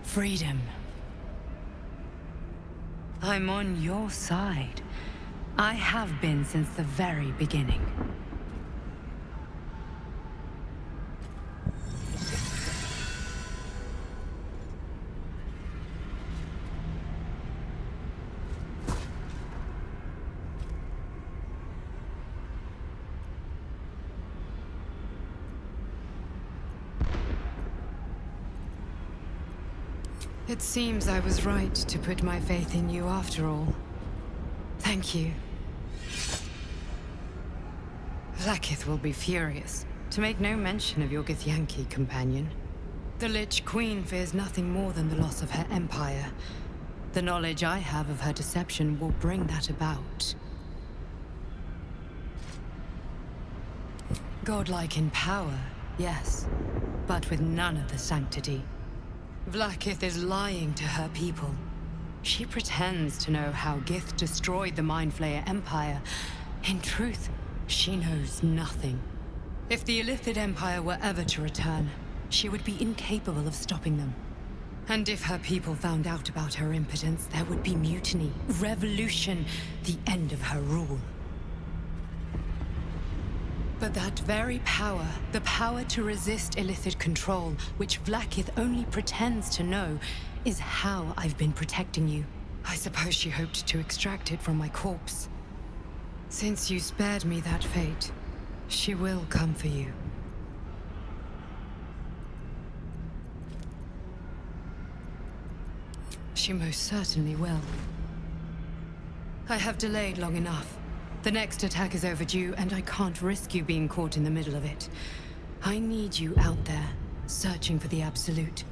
Freedom. I'm on your side. I have been since the very beginning. It seems I was right to put my faith in you after all. Thank you. Blakith will be furious, to make no mention of your Githyanki companion. The Lich Queen fears nothing more than the loss of her empire. The knowledge I have of her deception will bring that about. Godlike in power, yes, but with none of the sanctity. Blakith is lying to her people. She pretends to know how Gith destroyed the Mind Flayer Empire. In truth, she knows nothing. If the Illithid Empire were ever to return, she would be incapable of stopping them. And if her people found out about her impotence, there would be mutiny, revolution, the end of her rule. But that very power, the power to resist Illithid control, which Blakith only pretends to know, is how I've been protecting you. I suppose she hoped to extract it from my corpse. Since you spared me that fate, she will come for you. She most certainly will. I have delayed long enough. The next attack is overdue, and I can't risk you being caught in the middle of it. I need you out there, searching for the Absolute.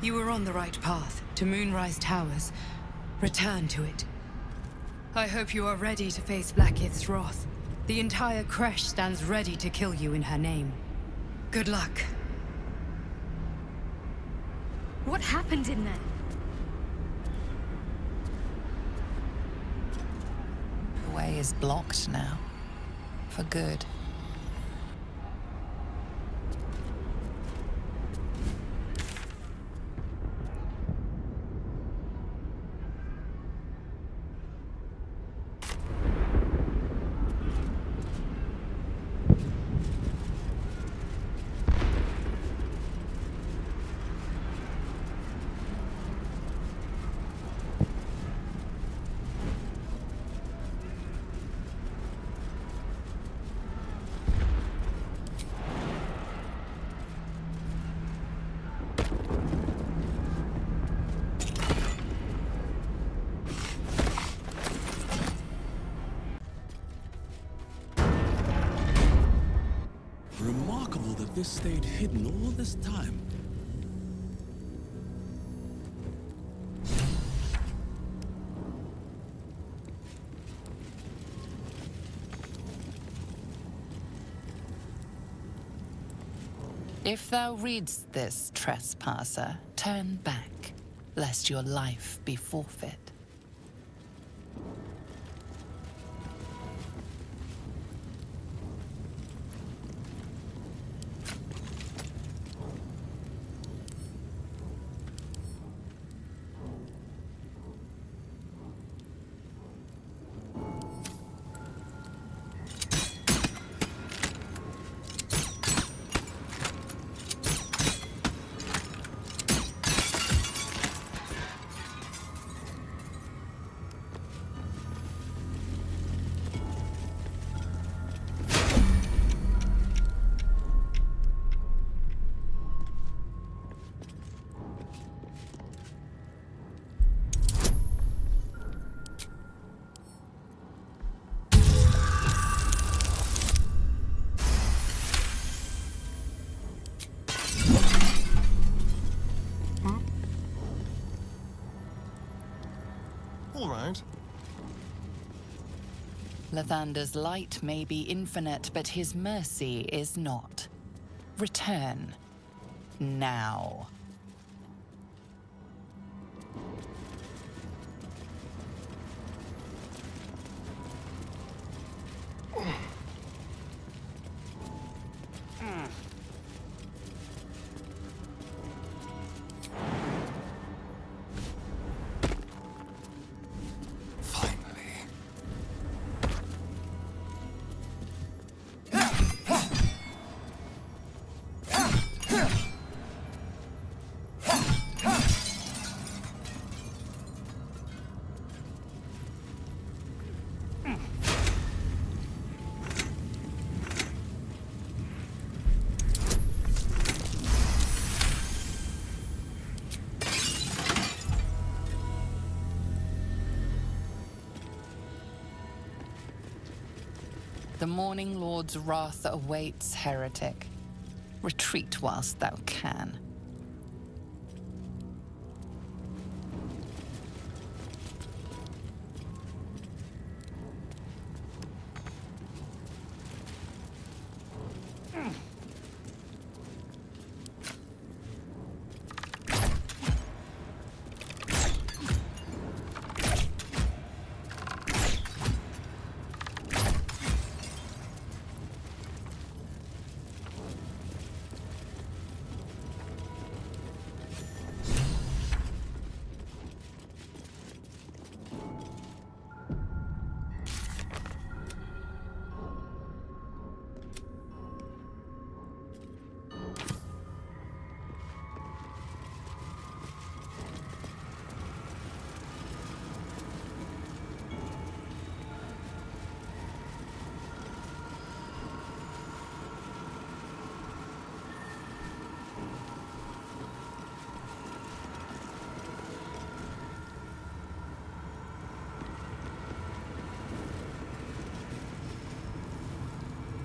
You were on the right path, to Moonrise Towers. Return to it. I hope you are ready to face Blakith's wrath. The entire Kresh stands ready to kill you in her name. Good luck. What happened in there? The way is blocked now. For good. this stayed hidden all this time. If thou readst this, trespasser, turn back, lest your life be forfeit. All right. Lathander's light may be infinite, but his mercy is not. Return. Now. The Morning Lord's wrath awaits, heretic. Retreat whilst thou can.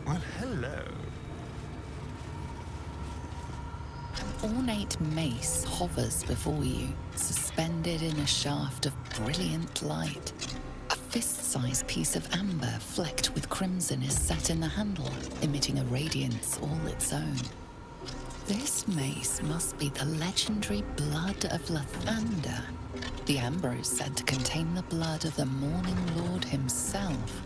Well, hello. An ornate mace hovers before you, suspended in a shaft of brilliant light. A fist-sized piece of amber flecked with crimson is set in the handle, emitting a radiance all its own. This mace must be the legendary blood of Lathander. The amber is said to contain the blood of the Morning Lord himself.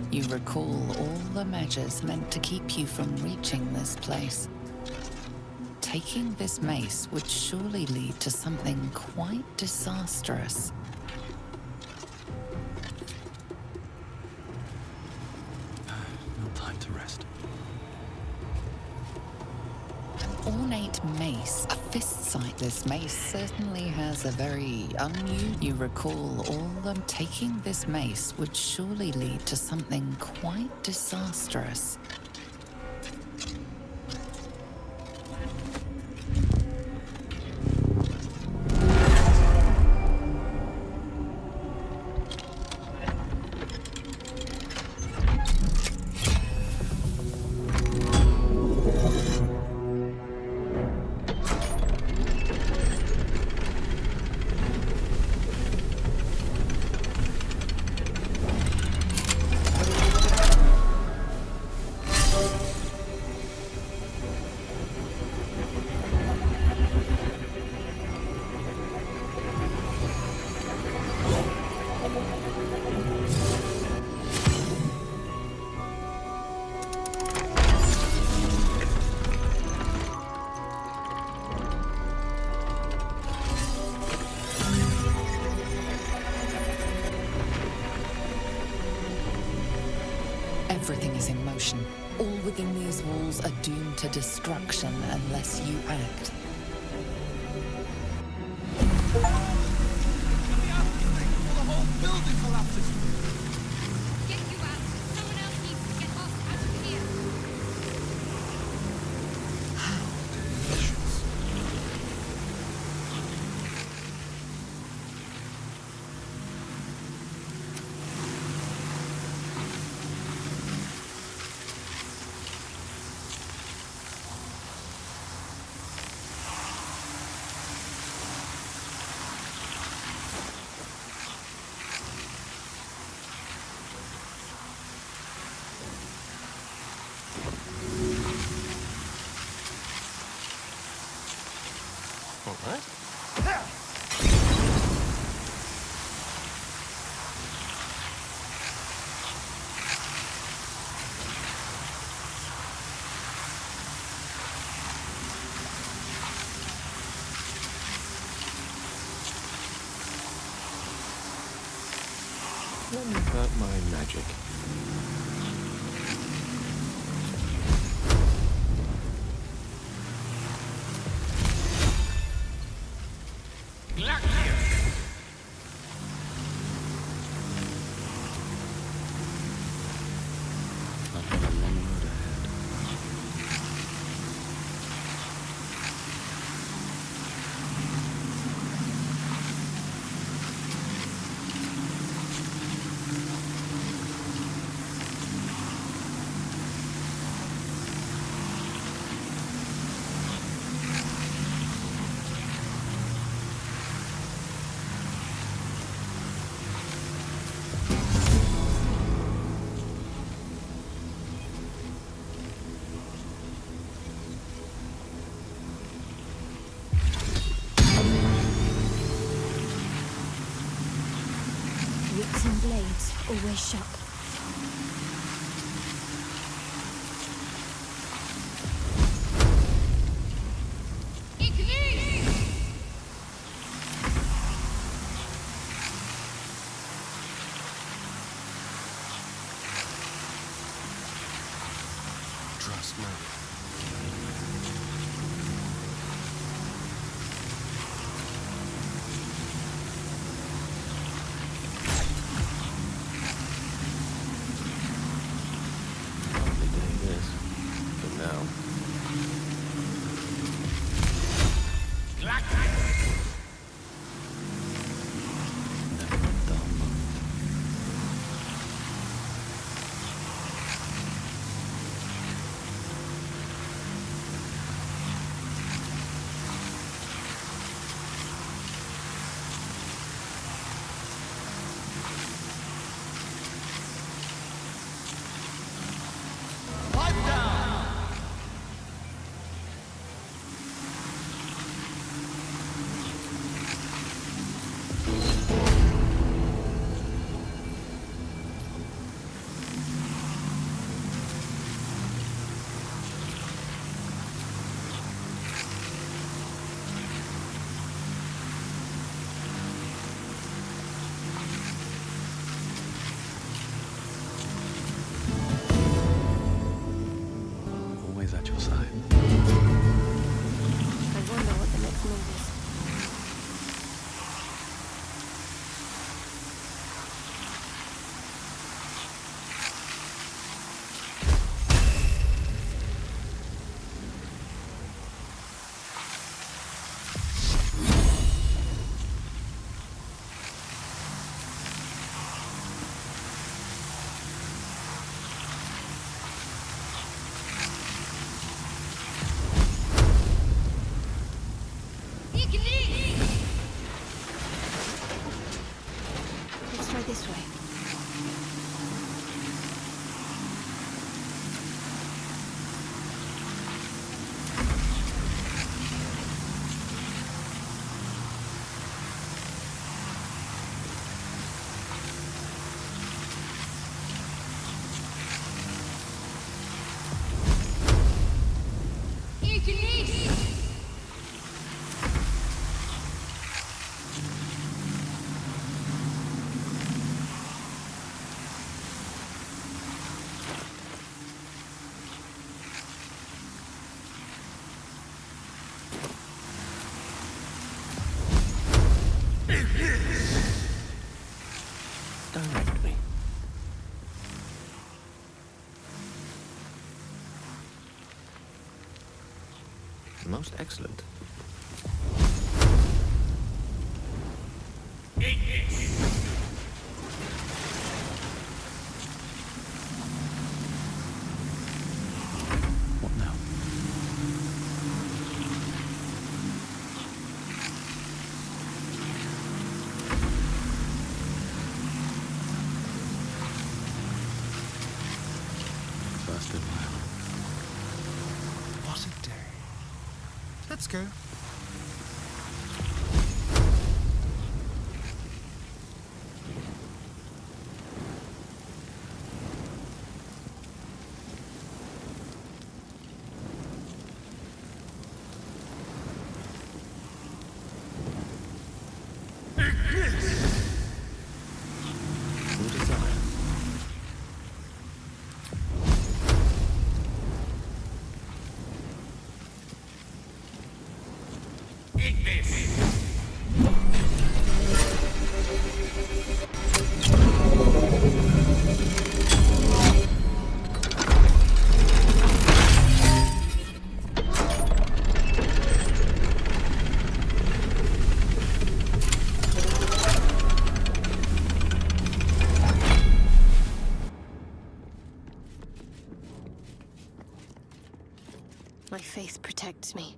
You recall all the measures meant to keep you from reaching this place. Taking this mace would surely lead to something quite disastrous. No time to rest. An ornate mace, a fist sight. This mace certainly has a very unusual. You recall all them. Taking this mace would surely lead to something quite disastrous. Everything is in motion. All within these walls are doomed to destruction unless you act. Let me cut my magic. I've got a long road ahead. Whips and blades, always sharp. Trust me. Most excellent. What now? First little hour. What a day. Let's go. My faith protects me.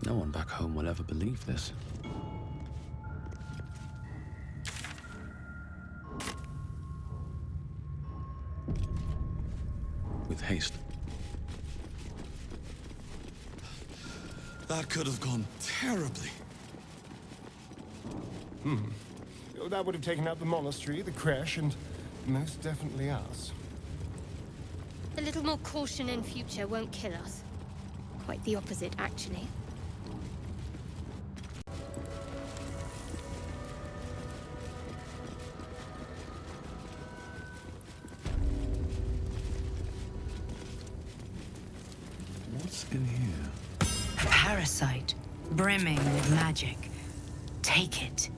No one back home will ever believe this. With haste. That could have gone terribly. Oh, that would have taken out the monastery, the creche, and most definitely us. A little more caution in future won't kill us. Quite the opposite, actually. What's in here? A parasite, brimming with magic. Take it.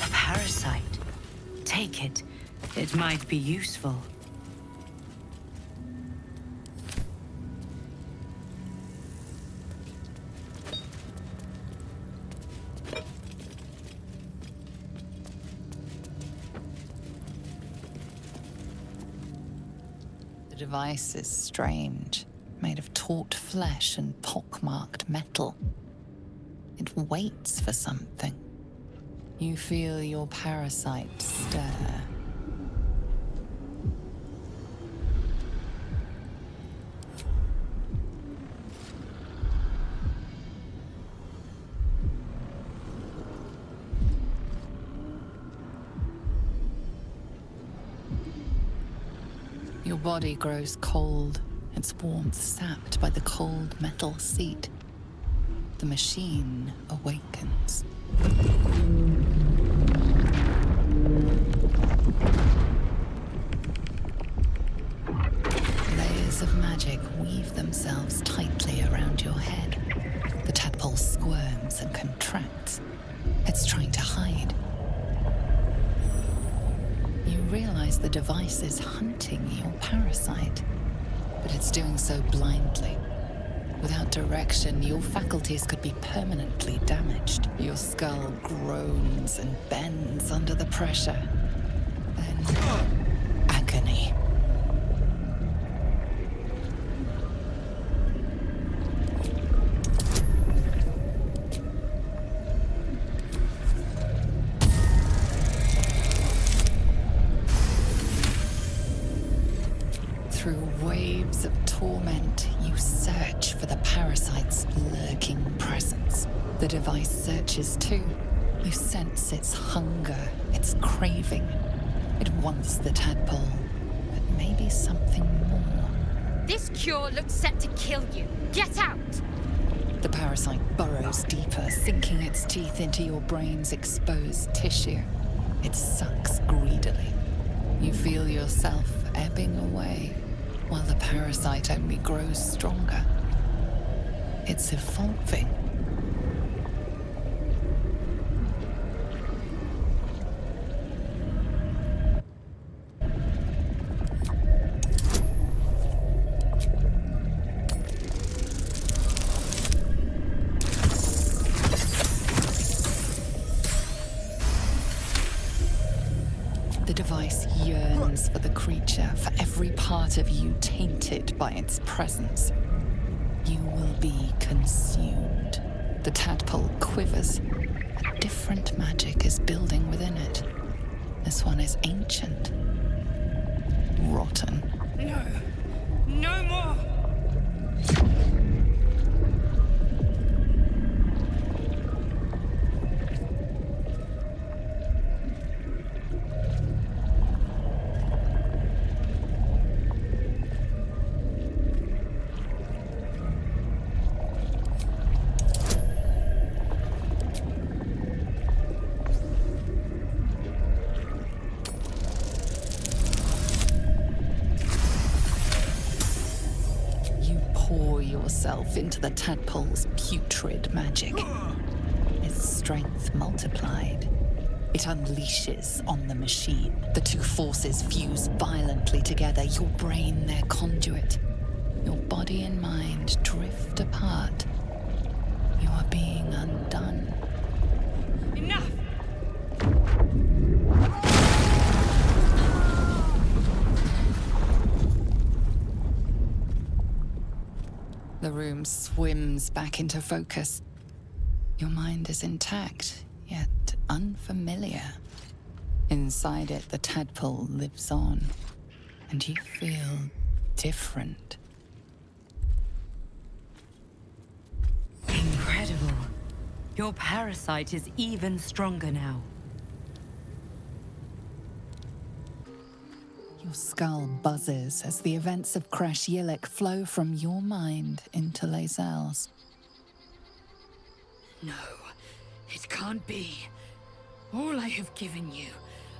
A parasite. Take it. It might be useful. The device is strange, made of taut flesh and pockmarked metal. It waits for something. You feel your parasite stir. Your body grows cold, its warmth sapped by the cold metal seat. The machine awakens. Layers of magic weave themselves tightly around your head. The tadpole squirms and contracts. It's trying to hide. You realize the device is hunting your parasite, but it's doing so blindly. Without direction, your faculties could be permanently damaged. Your skull groans and bends under the pressure. Then, agony. Through waves of torment, you search for the parasite. its lurking presence. The device searches too. You sense its hunger, its craving. It wants the tadpole, but maybe something more. This cure looks set to kill you. Get out! The parasite burrows deeper, sinking its teeth into your brain's exposed tissue. It sucks greedily. You feel yourself ebbing away, while the parasite only grows stronger. It's evolving. The device yearns for the creature, for every part of you tainted by its presence. You will be consumed. The tadpole quivers. A different magic is building within it. This one is ancient. Rotten. No. No more! Yourself into the tadpole's putrid magic. Its strength multiplied. It unleashes on the machine. The two forces fuse violently together. Your brain, their conduit. Your body and mind drift apart. You are being undone. Enough! The room swims back into focus. Your mind is intact, yet unfamiliar. Inside it, the tadpole lives on, and you feel different. Incredible. Your parasite is even stronger now. Your skull buzzes as the events of Crash Yillik flow from your mind into Lae'zel's. No, it can't be. All I have given you,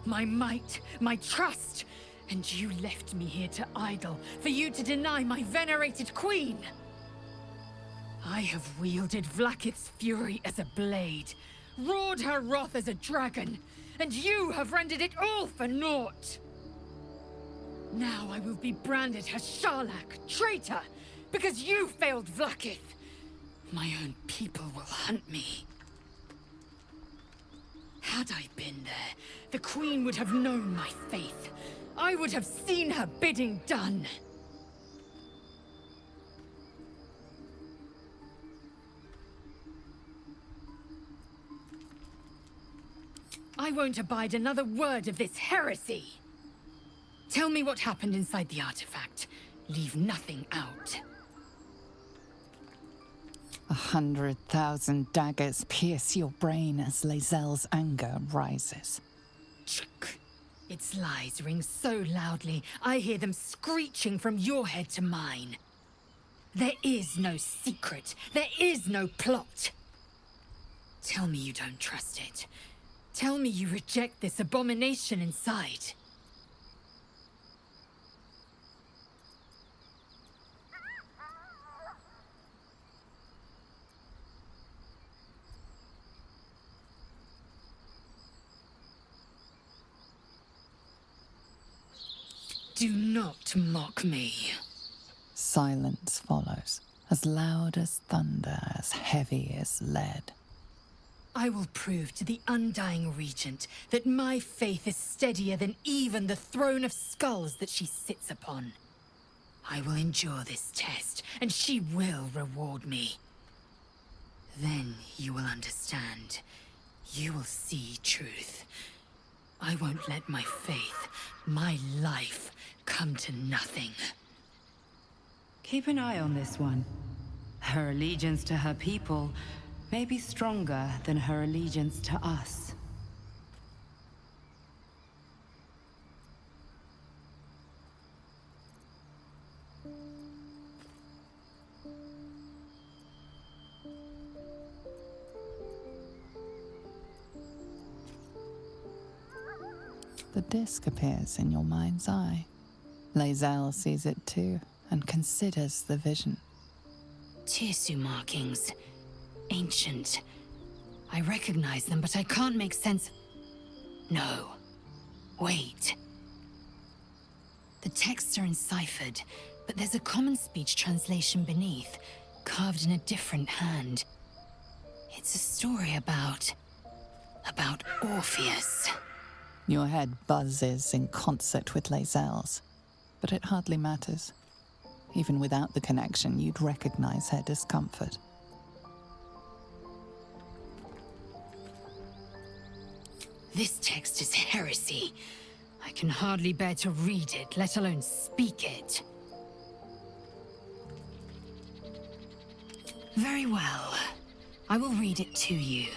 my might, my trust, and you left me here to idle, for you to deny my venerated queen. I have wielded Vlakith's fury as a blade, roared her wrath as a dragon, and you have rendered it all for naught. Now I will be branded as Sharlak, traitor, because you failed Vlakith. My own people will hunt me. Had I been there, the Queen would have known my faith. I would have seen her bidding done. I won't abide another word of this heresy. Tell me what happened inside the artifact. Leave nothing out. 100,000 daggers pierce your brain as Lae'zel's anger rises. Its lies ring so loudly, I hear them screeching from your head to mine. There is no secret. There is no plot. Tell me you don't trust it. Tell me you reject this abomination inside. Do not mock me. Silence follows, as loud as thunder, as heavy as lead. I will prove to the Undying Regent that my faith is steadier than even the throne of skulls that she sits upon. I will endure this test, and she will reward me. Then you will understand. You will see truth. I won't let my faith, my life, come to nothing. Keep an eye on this one. Her allegiance to her people may be stronger than her allegiance to us. The disc appears in your mind's eye. Lae'zel sees it too, and considers the vision. Tirsu markings. Ancient. I recognize them, but I can't make sense. No. Wait. The texts are enciphered, but there's a common speech translation beneath, carved in a different hand. It's a story about Orpheus. Your head buzzes in concert with Lae'zel's, but it hardly matters. Even without the connection, you'd recognize her discomfort. This text is heresy. I can hardly bear to read it, let alone speak it. Very well. I will read it to you.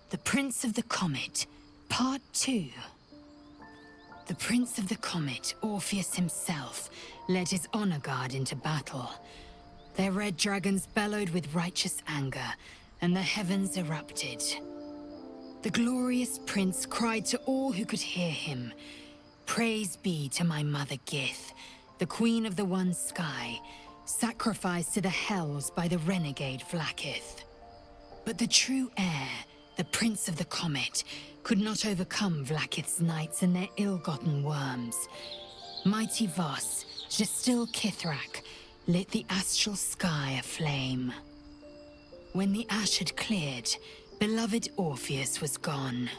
The Prince of the Comet, Part 2. The Prince of the Comet, Orpheus himself, led his honor guard into battle. Their red dragons bellowed with righteous anger, and the heavens erupted. The glorious prince cried to all who could hear him, "Praise be to my mother Gith, the queen of the one sky, sacrificed to the hells by the renegade Vlakith." But the true heir, the Prince of the Comet, could not overcome Vlakith's knights and their ill-gotten worms. Mighty Voss, Gestil Kithrak, lit the astral sky aflame. When the ash had cleared, beloved Orpheus was gone.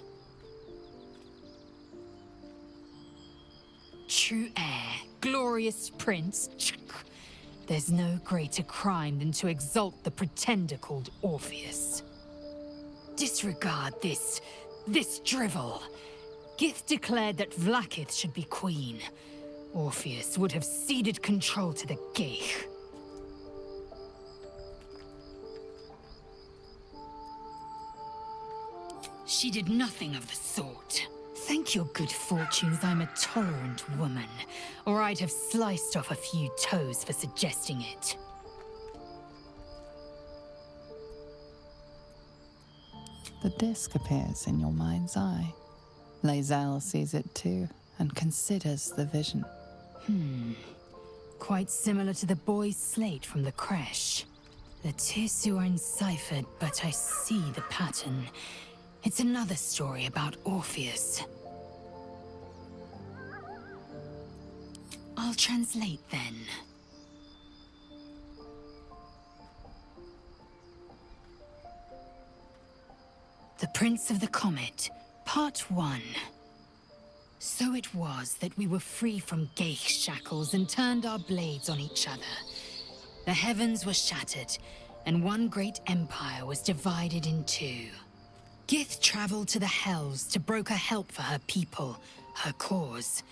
True heir, glorious prince. There's no greater crime than to exalt the pretender called Orpheus. Disregard this drivel. Gith declared that Vlakith should be queen. Orpheus would have ceded control to the Geich. She did nothing of the sort. Thank your good fortunes I'm a tolerant woman, or I'd have sliced off a few toes for suggesting it. The disc appears in your mind's eye. Lae'zel sees it too, and considers the vision. Quite similar to the boy's slate from the creche. The Tirsu are enciphered, but I see the pattern. It's another story about Orpheus. I'll translate then. The Prince of the Comet, Part 1. So it was that we were free from Geich shackles and turned our blades on each other. The heavens were shattered, and one great empire was divided in two. Gith traveled to the Hells to broker help for her people, her cause.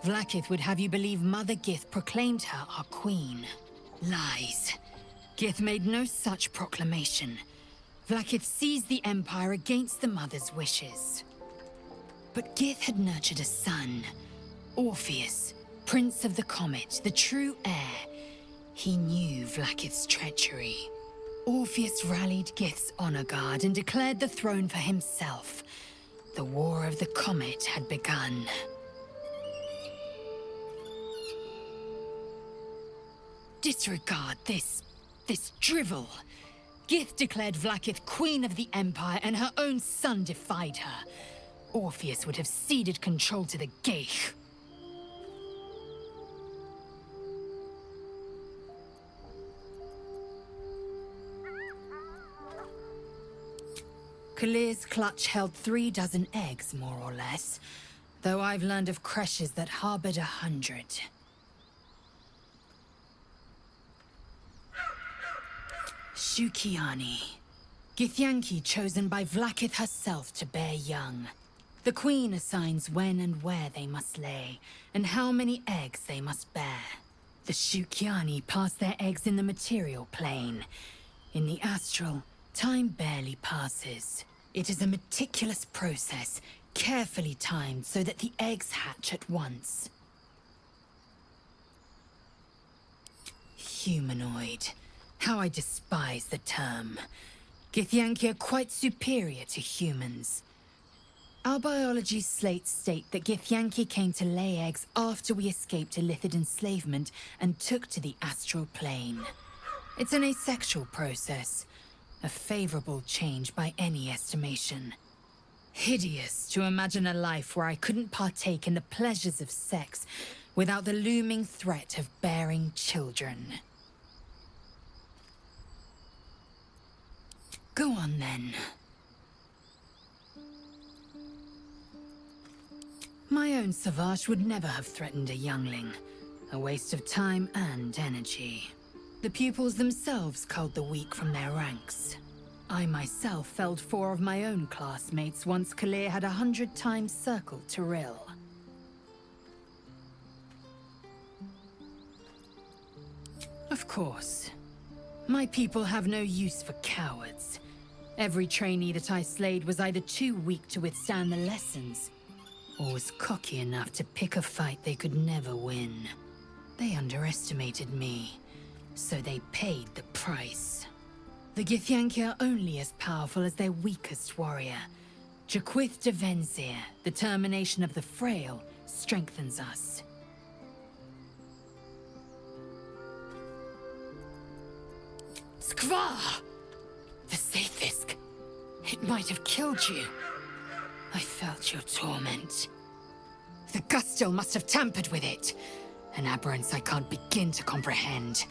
Vlakith would have you believe Mother Gith proclaimed her our queen. Lies. Gith made no such proclamation. Vlakith seized the Empire against the Mother's wishes. But Gith had nurtured a son, Orpheus, Prince of the Comet, the true heir. He knew Vlakith's treachery. Orpheus rallied Gith's honor guard and declared the throne for himself. The War of the Comet had begun. Disregard this drivel. Gith declared Vlakith queen of the Empire, and her own son defied her. Orpheus would have ceded control to the Geich. Kalir's clutch held 36 eggs, more or less, though I've learned of creches that harbored 100. Shukiani. Githyanki chosen by Vlakith herself to bear young. The Queen assigns when and where they must lay, and how many eggs they must bear. The Shukyani pass their eggs in the material plane. In the astral, time barely passes. It is a meticulous process, carefully timed so that the eggs hatch at once. Humanoid. How I despise the term. Githyanki are quite superior to humans. Our biology slates state that Githyanki came to lay eggs after we escaped Illithid enslavement and took to the astral plane. It's an asexual process, a favorable change by any estimation. Hideous to imagine a life where I couldn't partake in the pleasures of sex without the looming threat of bearing children. Go on then. My own Savage would never have threatened a youngling. A waste of time and energy. The pupils themselves culled the weak from their ranks. I myself felled 4 of my own classmates once Kalir had 100 times circled Tyrell. Of course. My people have no use for cowards. Every trainee that I slayed was either too weak to withstand the lessons, or was cocky enough to pick a fight they could never win. They underestimated me, so they paid the price. The Githyanki are only as powerful as their weakest warrior. Jaquith de Venzir, the termination of the frail, strengthens us. Skvar! The Sathisk. It might have killed you. I felt your torment. The Gustil must have tampered with it. An aberrance I can't begin to comprehend,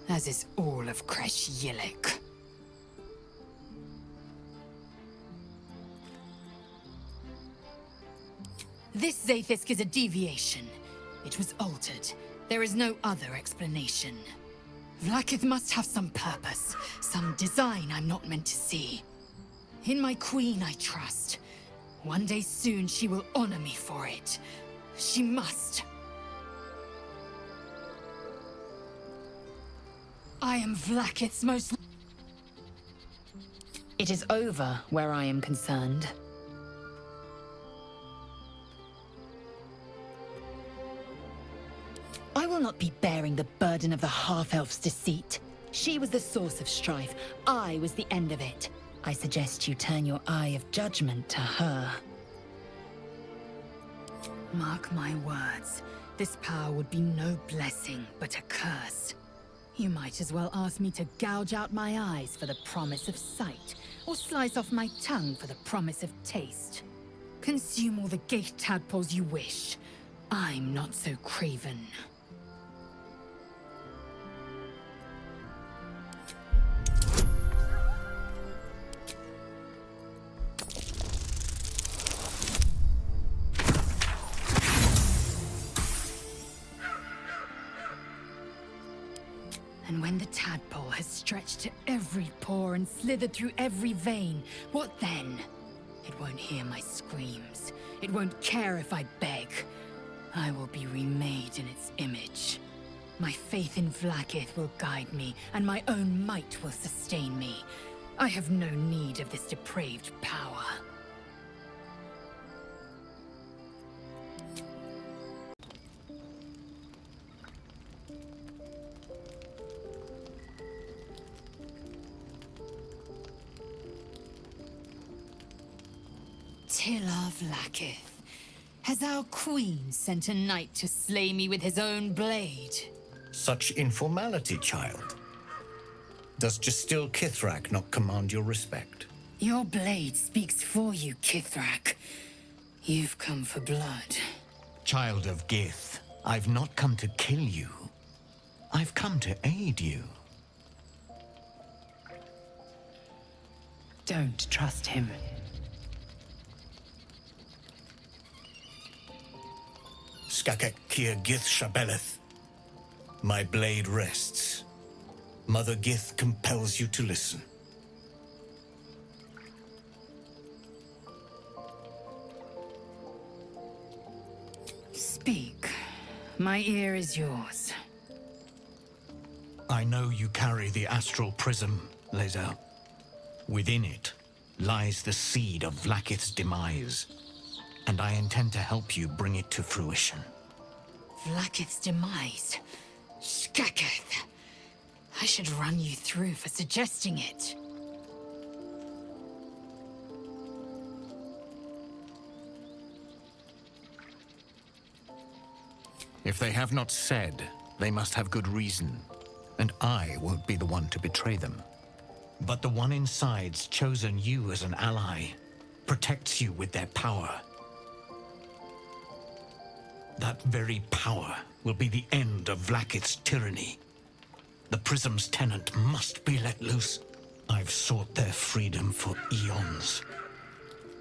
as is all of Kresh Yilik. This Zathisk is a deviation. It was altered. There is no other explanation. Vlakith must have some purpose, some design I'm not meant to see. In my queen I trust. One day soon she will honor me for it. She must. I am Vlakith's most... It is over where I am concerned. I will not be bearing the burden of the half-elf's deceit. She was the source of strife. I was the end of it. I suggest you turn your eye of judgment to her. Mark my words. This power would be no blessing, but a curse. You might as well ask me to gouge out my eyes for the promise of sight, or slice off my tongue for the promise of taste. Consume all the gate tadpoles you wish. I'm not so craven. And when the tadpole has stretched to every pore and slithered through every vein, what then? It won't hear my screams. It won't care if I beg. I will be remade in its image. My faith in Vlakith will guide me, and my own might will sustain me. I have no need of this depraved power. Tila Vlakith. Has our queen sent a knight to slay me with his own blade? Such informality, child. Does Justil Kithrak not command your respect? Your blade speaks for you, Kithrak. You've come for blood. Child of Gith, I've not come to kill you. I've come to aid you. Don't trust him. Skakek Kia Gith Shabeleth. My blade rests. Mother Gith compels you to listen. Speak. My ear is yours. I know you carry the astral prism, Lae'zel. Within it lies the seed of Vlakith's demise, and I intend to help you bring it to fruition. Vlakith's demise? Skaketh. I should run you through for suggesting it. If they have not said, they must have good reason, and I won't be the one to betray them. But the one inside's chosen you as an ally, protects you with their power. That very power will be the end of Vlakith's tyranny. The Prism's tenant must be let loose. I've sought their freedom for eons.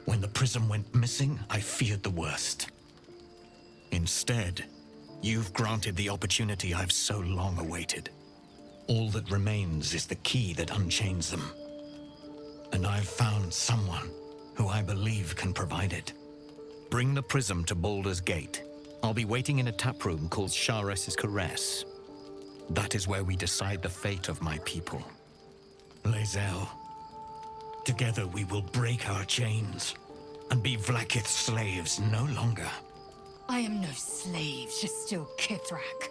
When the Prism went missing, I feared the worst. Instead, you've granted the opportunity I've so long awaited. All that remains is the key that unchains them. And I've found someone who I believe can provide it. Bring the Prism to Baldur's Gate. I'll be waiting in a taproom called Shares's Caress. That is where we decide the fate of my people. Lae'zel, together we will break our chains and be Vlakith's slaves no longer. I am no slave, just still Kithrak.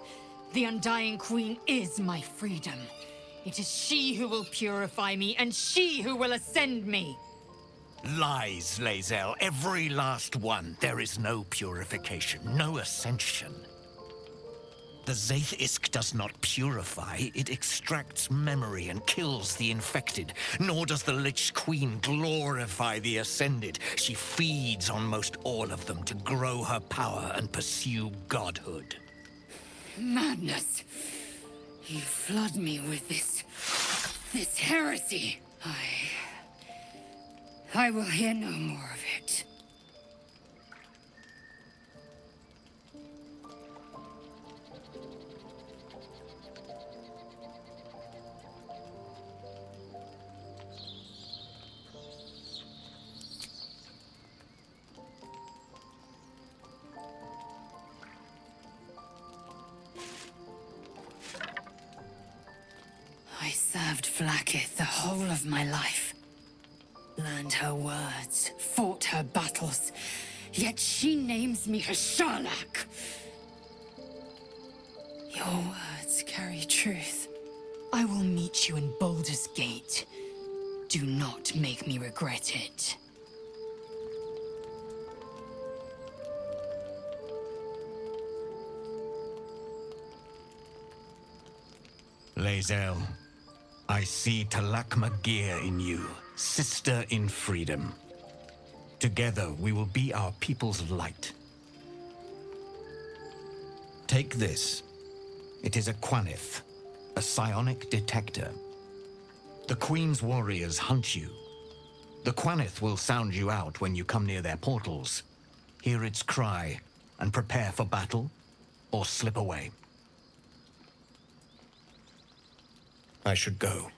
The Undying Queen is my freedom. It is she who will purify me, and she who will ascend me. Lies, Lae'zel, every last one. There is no purification, no ascension. The Zaith Isk does not purify, it extracts memory and kills the infected. Nor does the Lich Queen glorify the ascended. She feeds on most all of them to grow her power and pursue godhood. Madness! You flood me with this heresy. I will hear no more of it. I served Vlakith the whole of my life. Learned her words, fought her battles, yet she names me her Sharlak. Your words carry truth. I will meet you in Baldur's Gate. Do not make me regret it. Lae'zel, I see Talakma Gear in you, sister in freedom. Together, we will be our people's light. Take this. It is a Quanith, a psionic detector. The Queen's warriors hunt you. The Quanith will sound you out when you come near their portals. Hear its cry and prepare for battle, or slip away. I should go.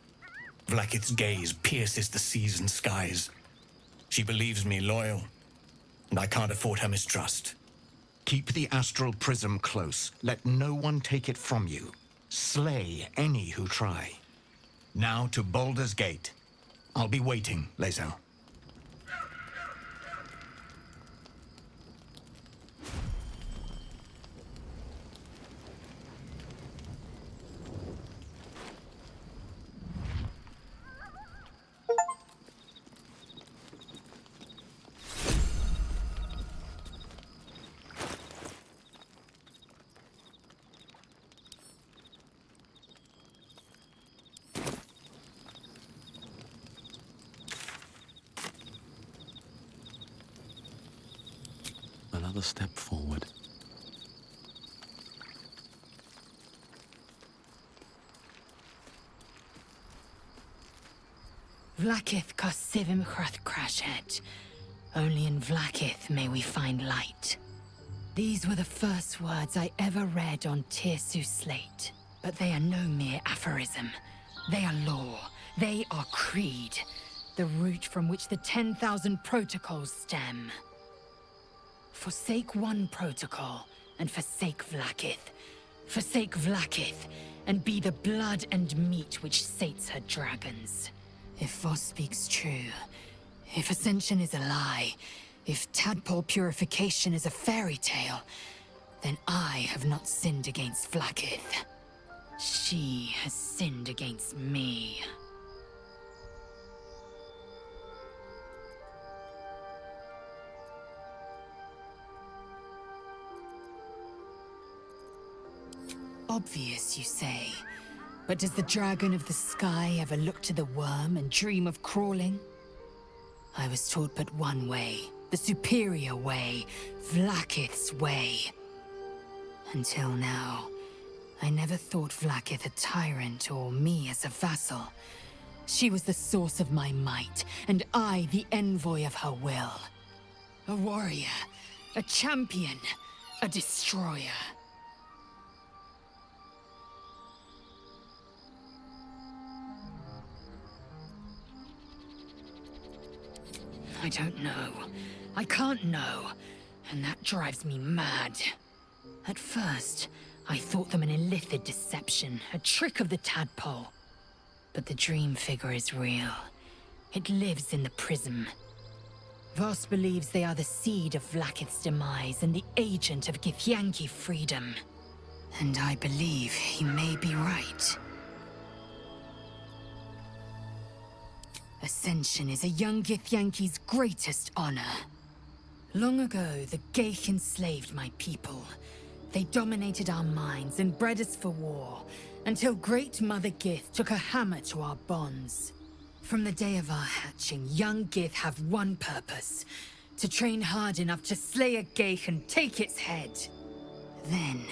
Vlakith's gaze pierces the seas and skies. She believes me loyal, and I can't afford her mistrust. Keep the astral prism close. Let no one take it from you. Slay any who try. Now to Baldur's Gate. I'll be waiting, Lae'zel. Another step forward. Vlakith Kosivim Hrath Crashhead. Only in Vlakith may we find light. These were the first words I ever read on Tirsu's slate. But they are no mere aphorism. They are law. They are creed. The root from which the 10,000 protocols stem. Forsake one protocol, and forsake Vlakith. Forsake Vlakith, and be the blood and meat which sates her dragons. If Voss speaks true, if Ascension is a lie, if tadpole purification is a fairy tale, then I have not sinned against Vlakith. She has sinned against me. Obvious, you say. But does the dragon of the sky ever look to the worm and dream of crawling? I was taught but one way, the superior way, Vlakith's way. Until now, I never thought Vlakith a tyrant or me as a vassal. She was the source of my might, and I the envoy of her will. A warrior, a champion, a destroyer. I don't know. I can't know. And that drives me mad. At first, I thought them an illithid deception, a trick of the tadpole. But the dream figure is real. It lives in the prism. Voss believes they are the seed of Vlakith's demise and the agent of Githyanki freedom. And I believe he may be right. Ascension is a young Githyanki's greatest honor. Long ago, the Geich enslaved my people. They dominated our minds and bred us for war, until Great Mother Gith took a hammer to our bonds. From the day of our hatching, young Gith have one purpose: to train hard enough to slay a Geich and take its head. Then,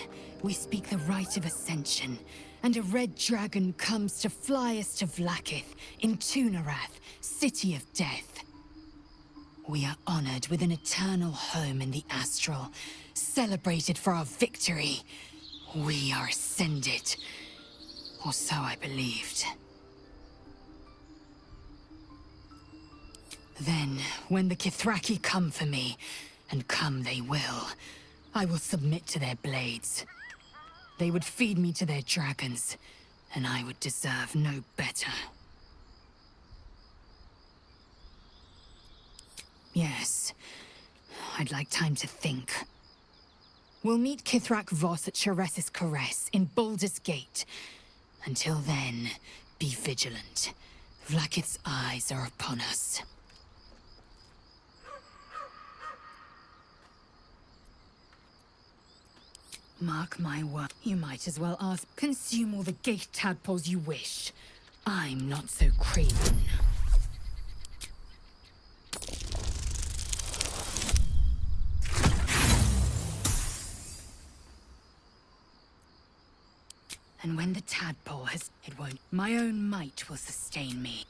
we speak the rite of Ascension, and a red dragon comes to fly us to Vlakith, in Tunarath, City of Death. We are honored with an eternal home in the Astral, celebrated for our victory. We are ascended. Or so I believed. Then, when the Kithraki come for me, and come they will, I will submit to their blades. They would feed me to their dragons, and I would deserve no better. Yes, I'd like time to think. We'll meet Kithrak Voss at Chares's Caress in Baldur's Gate. Until then, be vigilant. Vlakith's eyes are upon us. Mark my word. You might as well ask. Consume all the gate tadpoles you wish. I'm not so craven. And when the tadpole has... it won't... my own might will sustain me.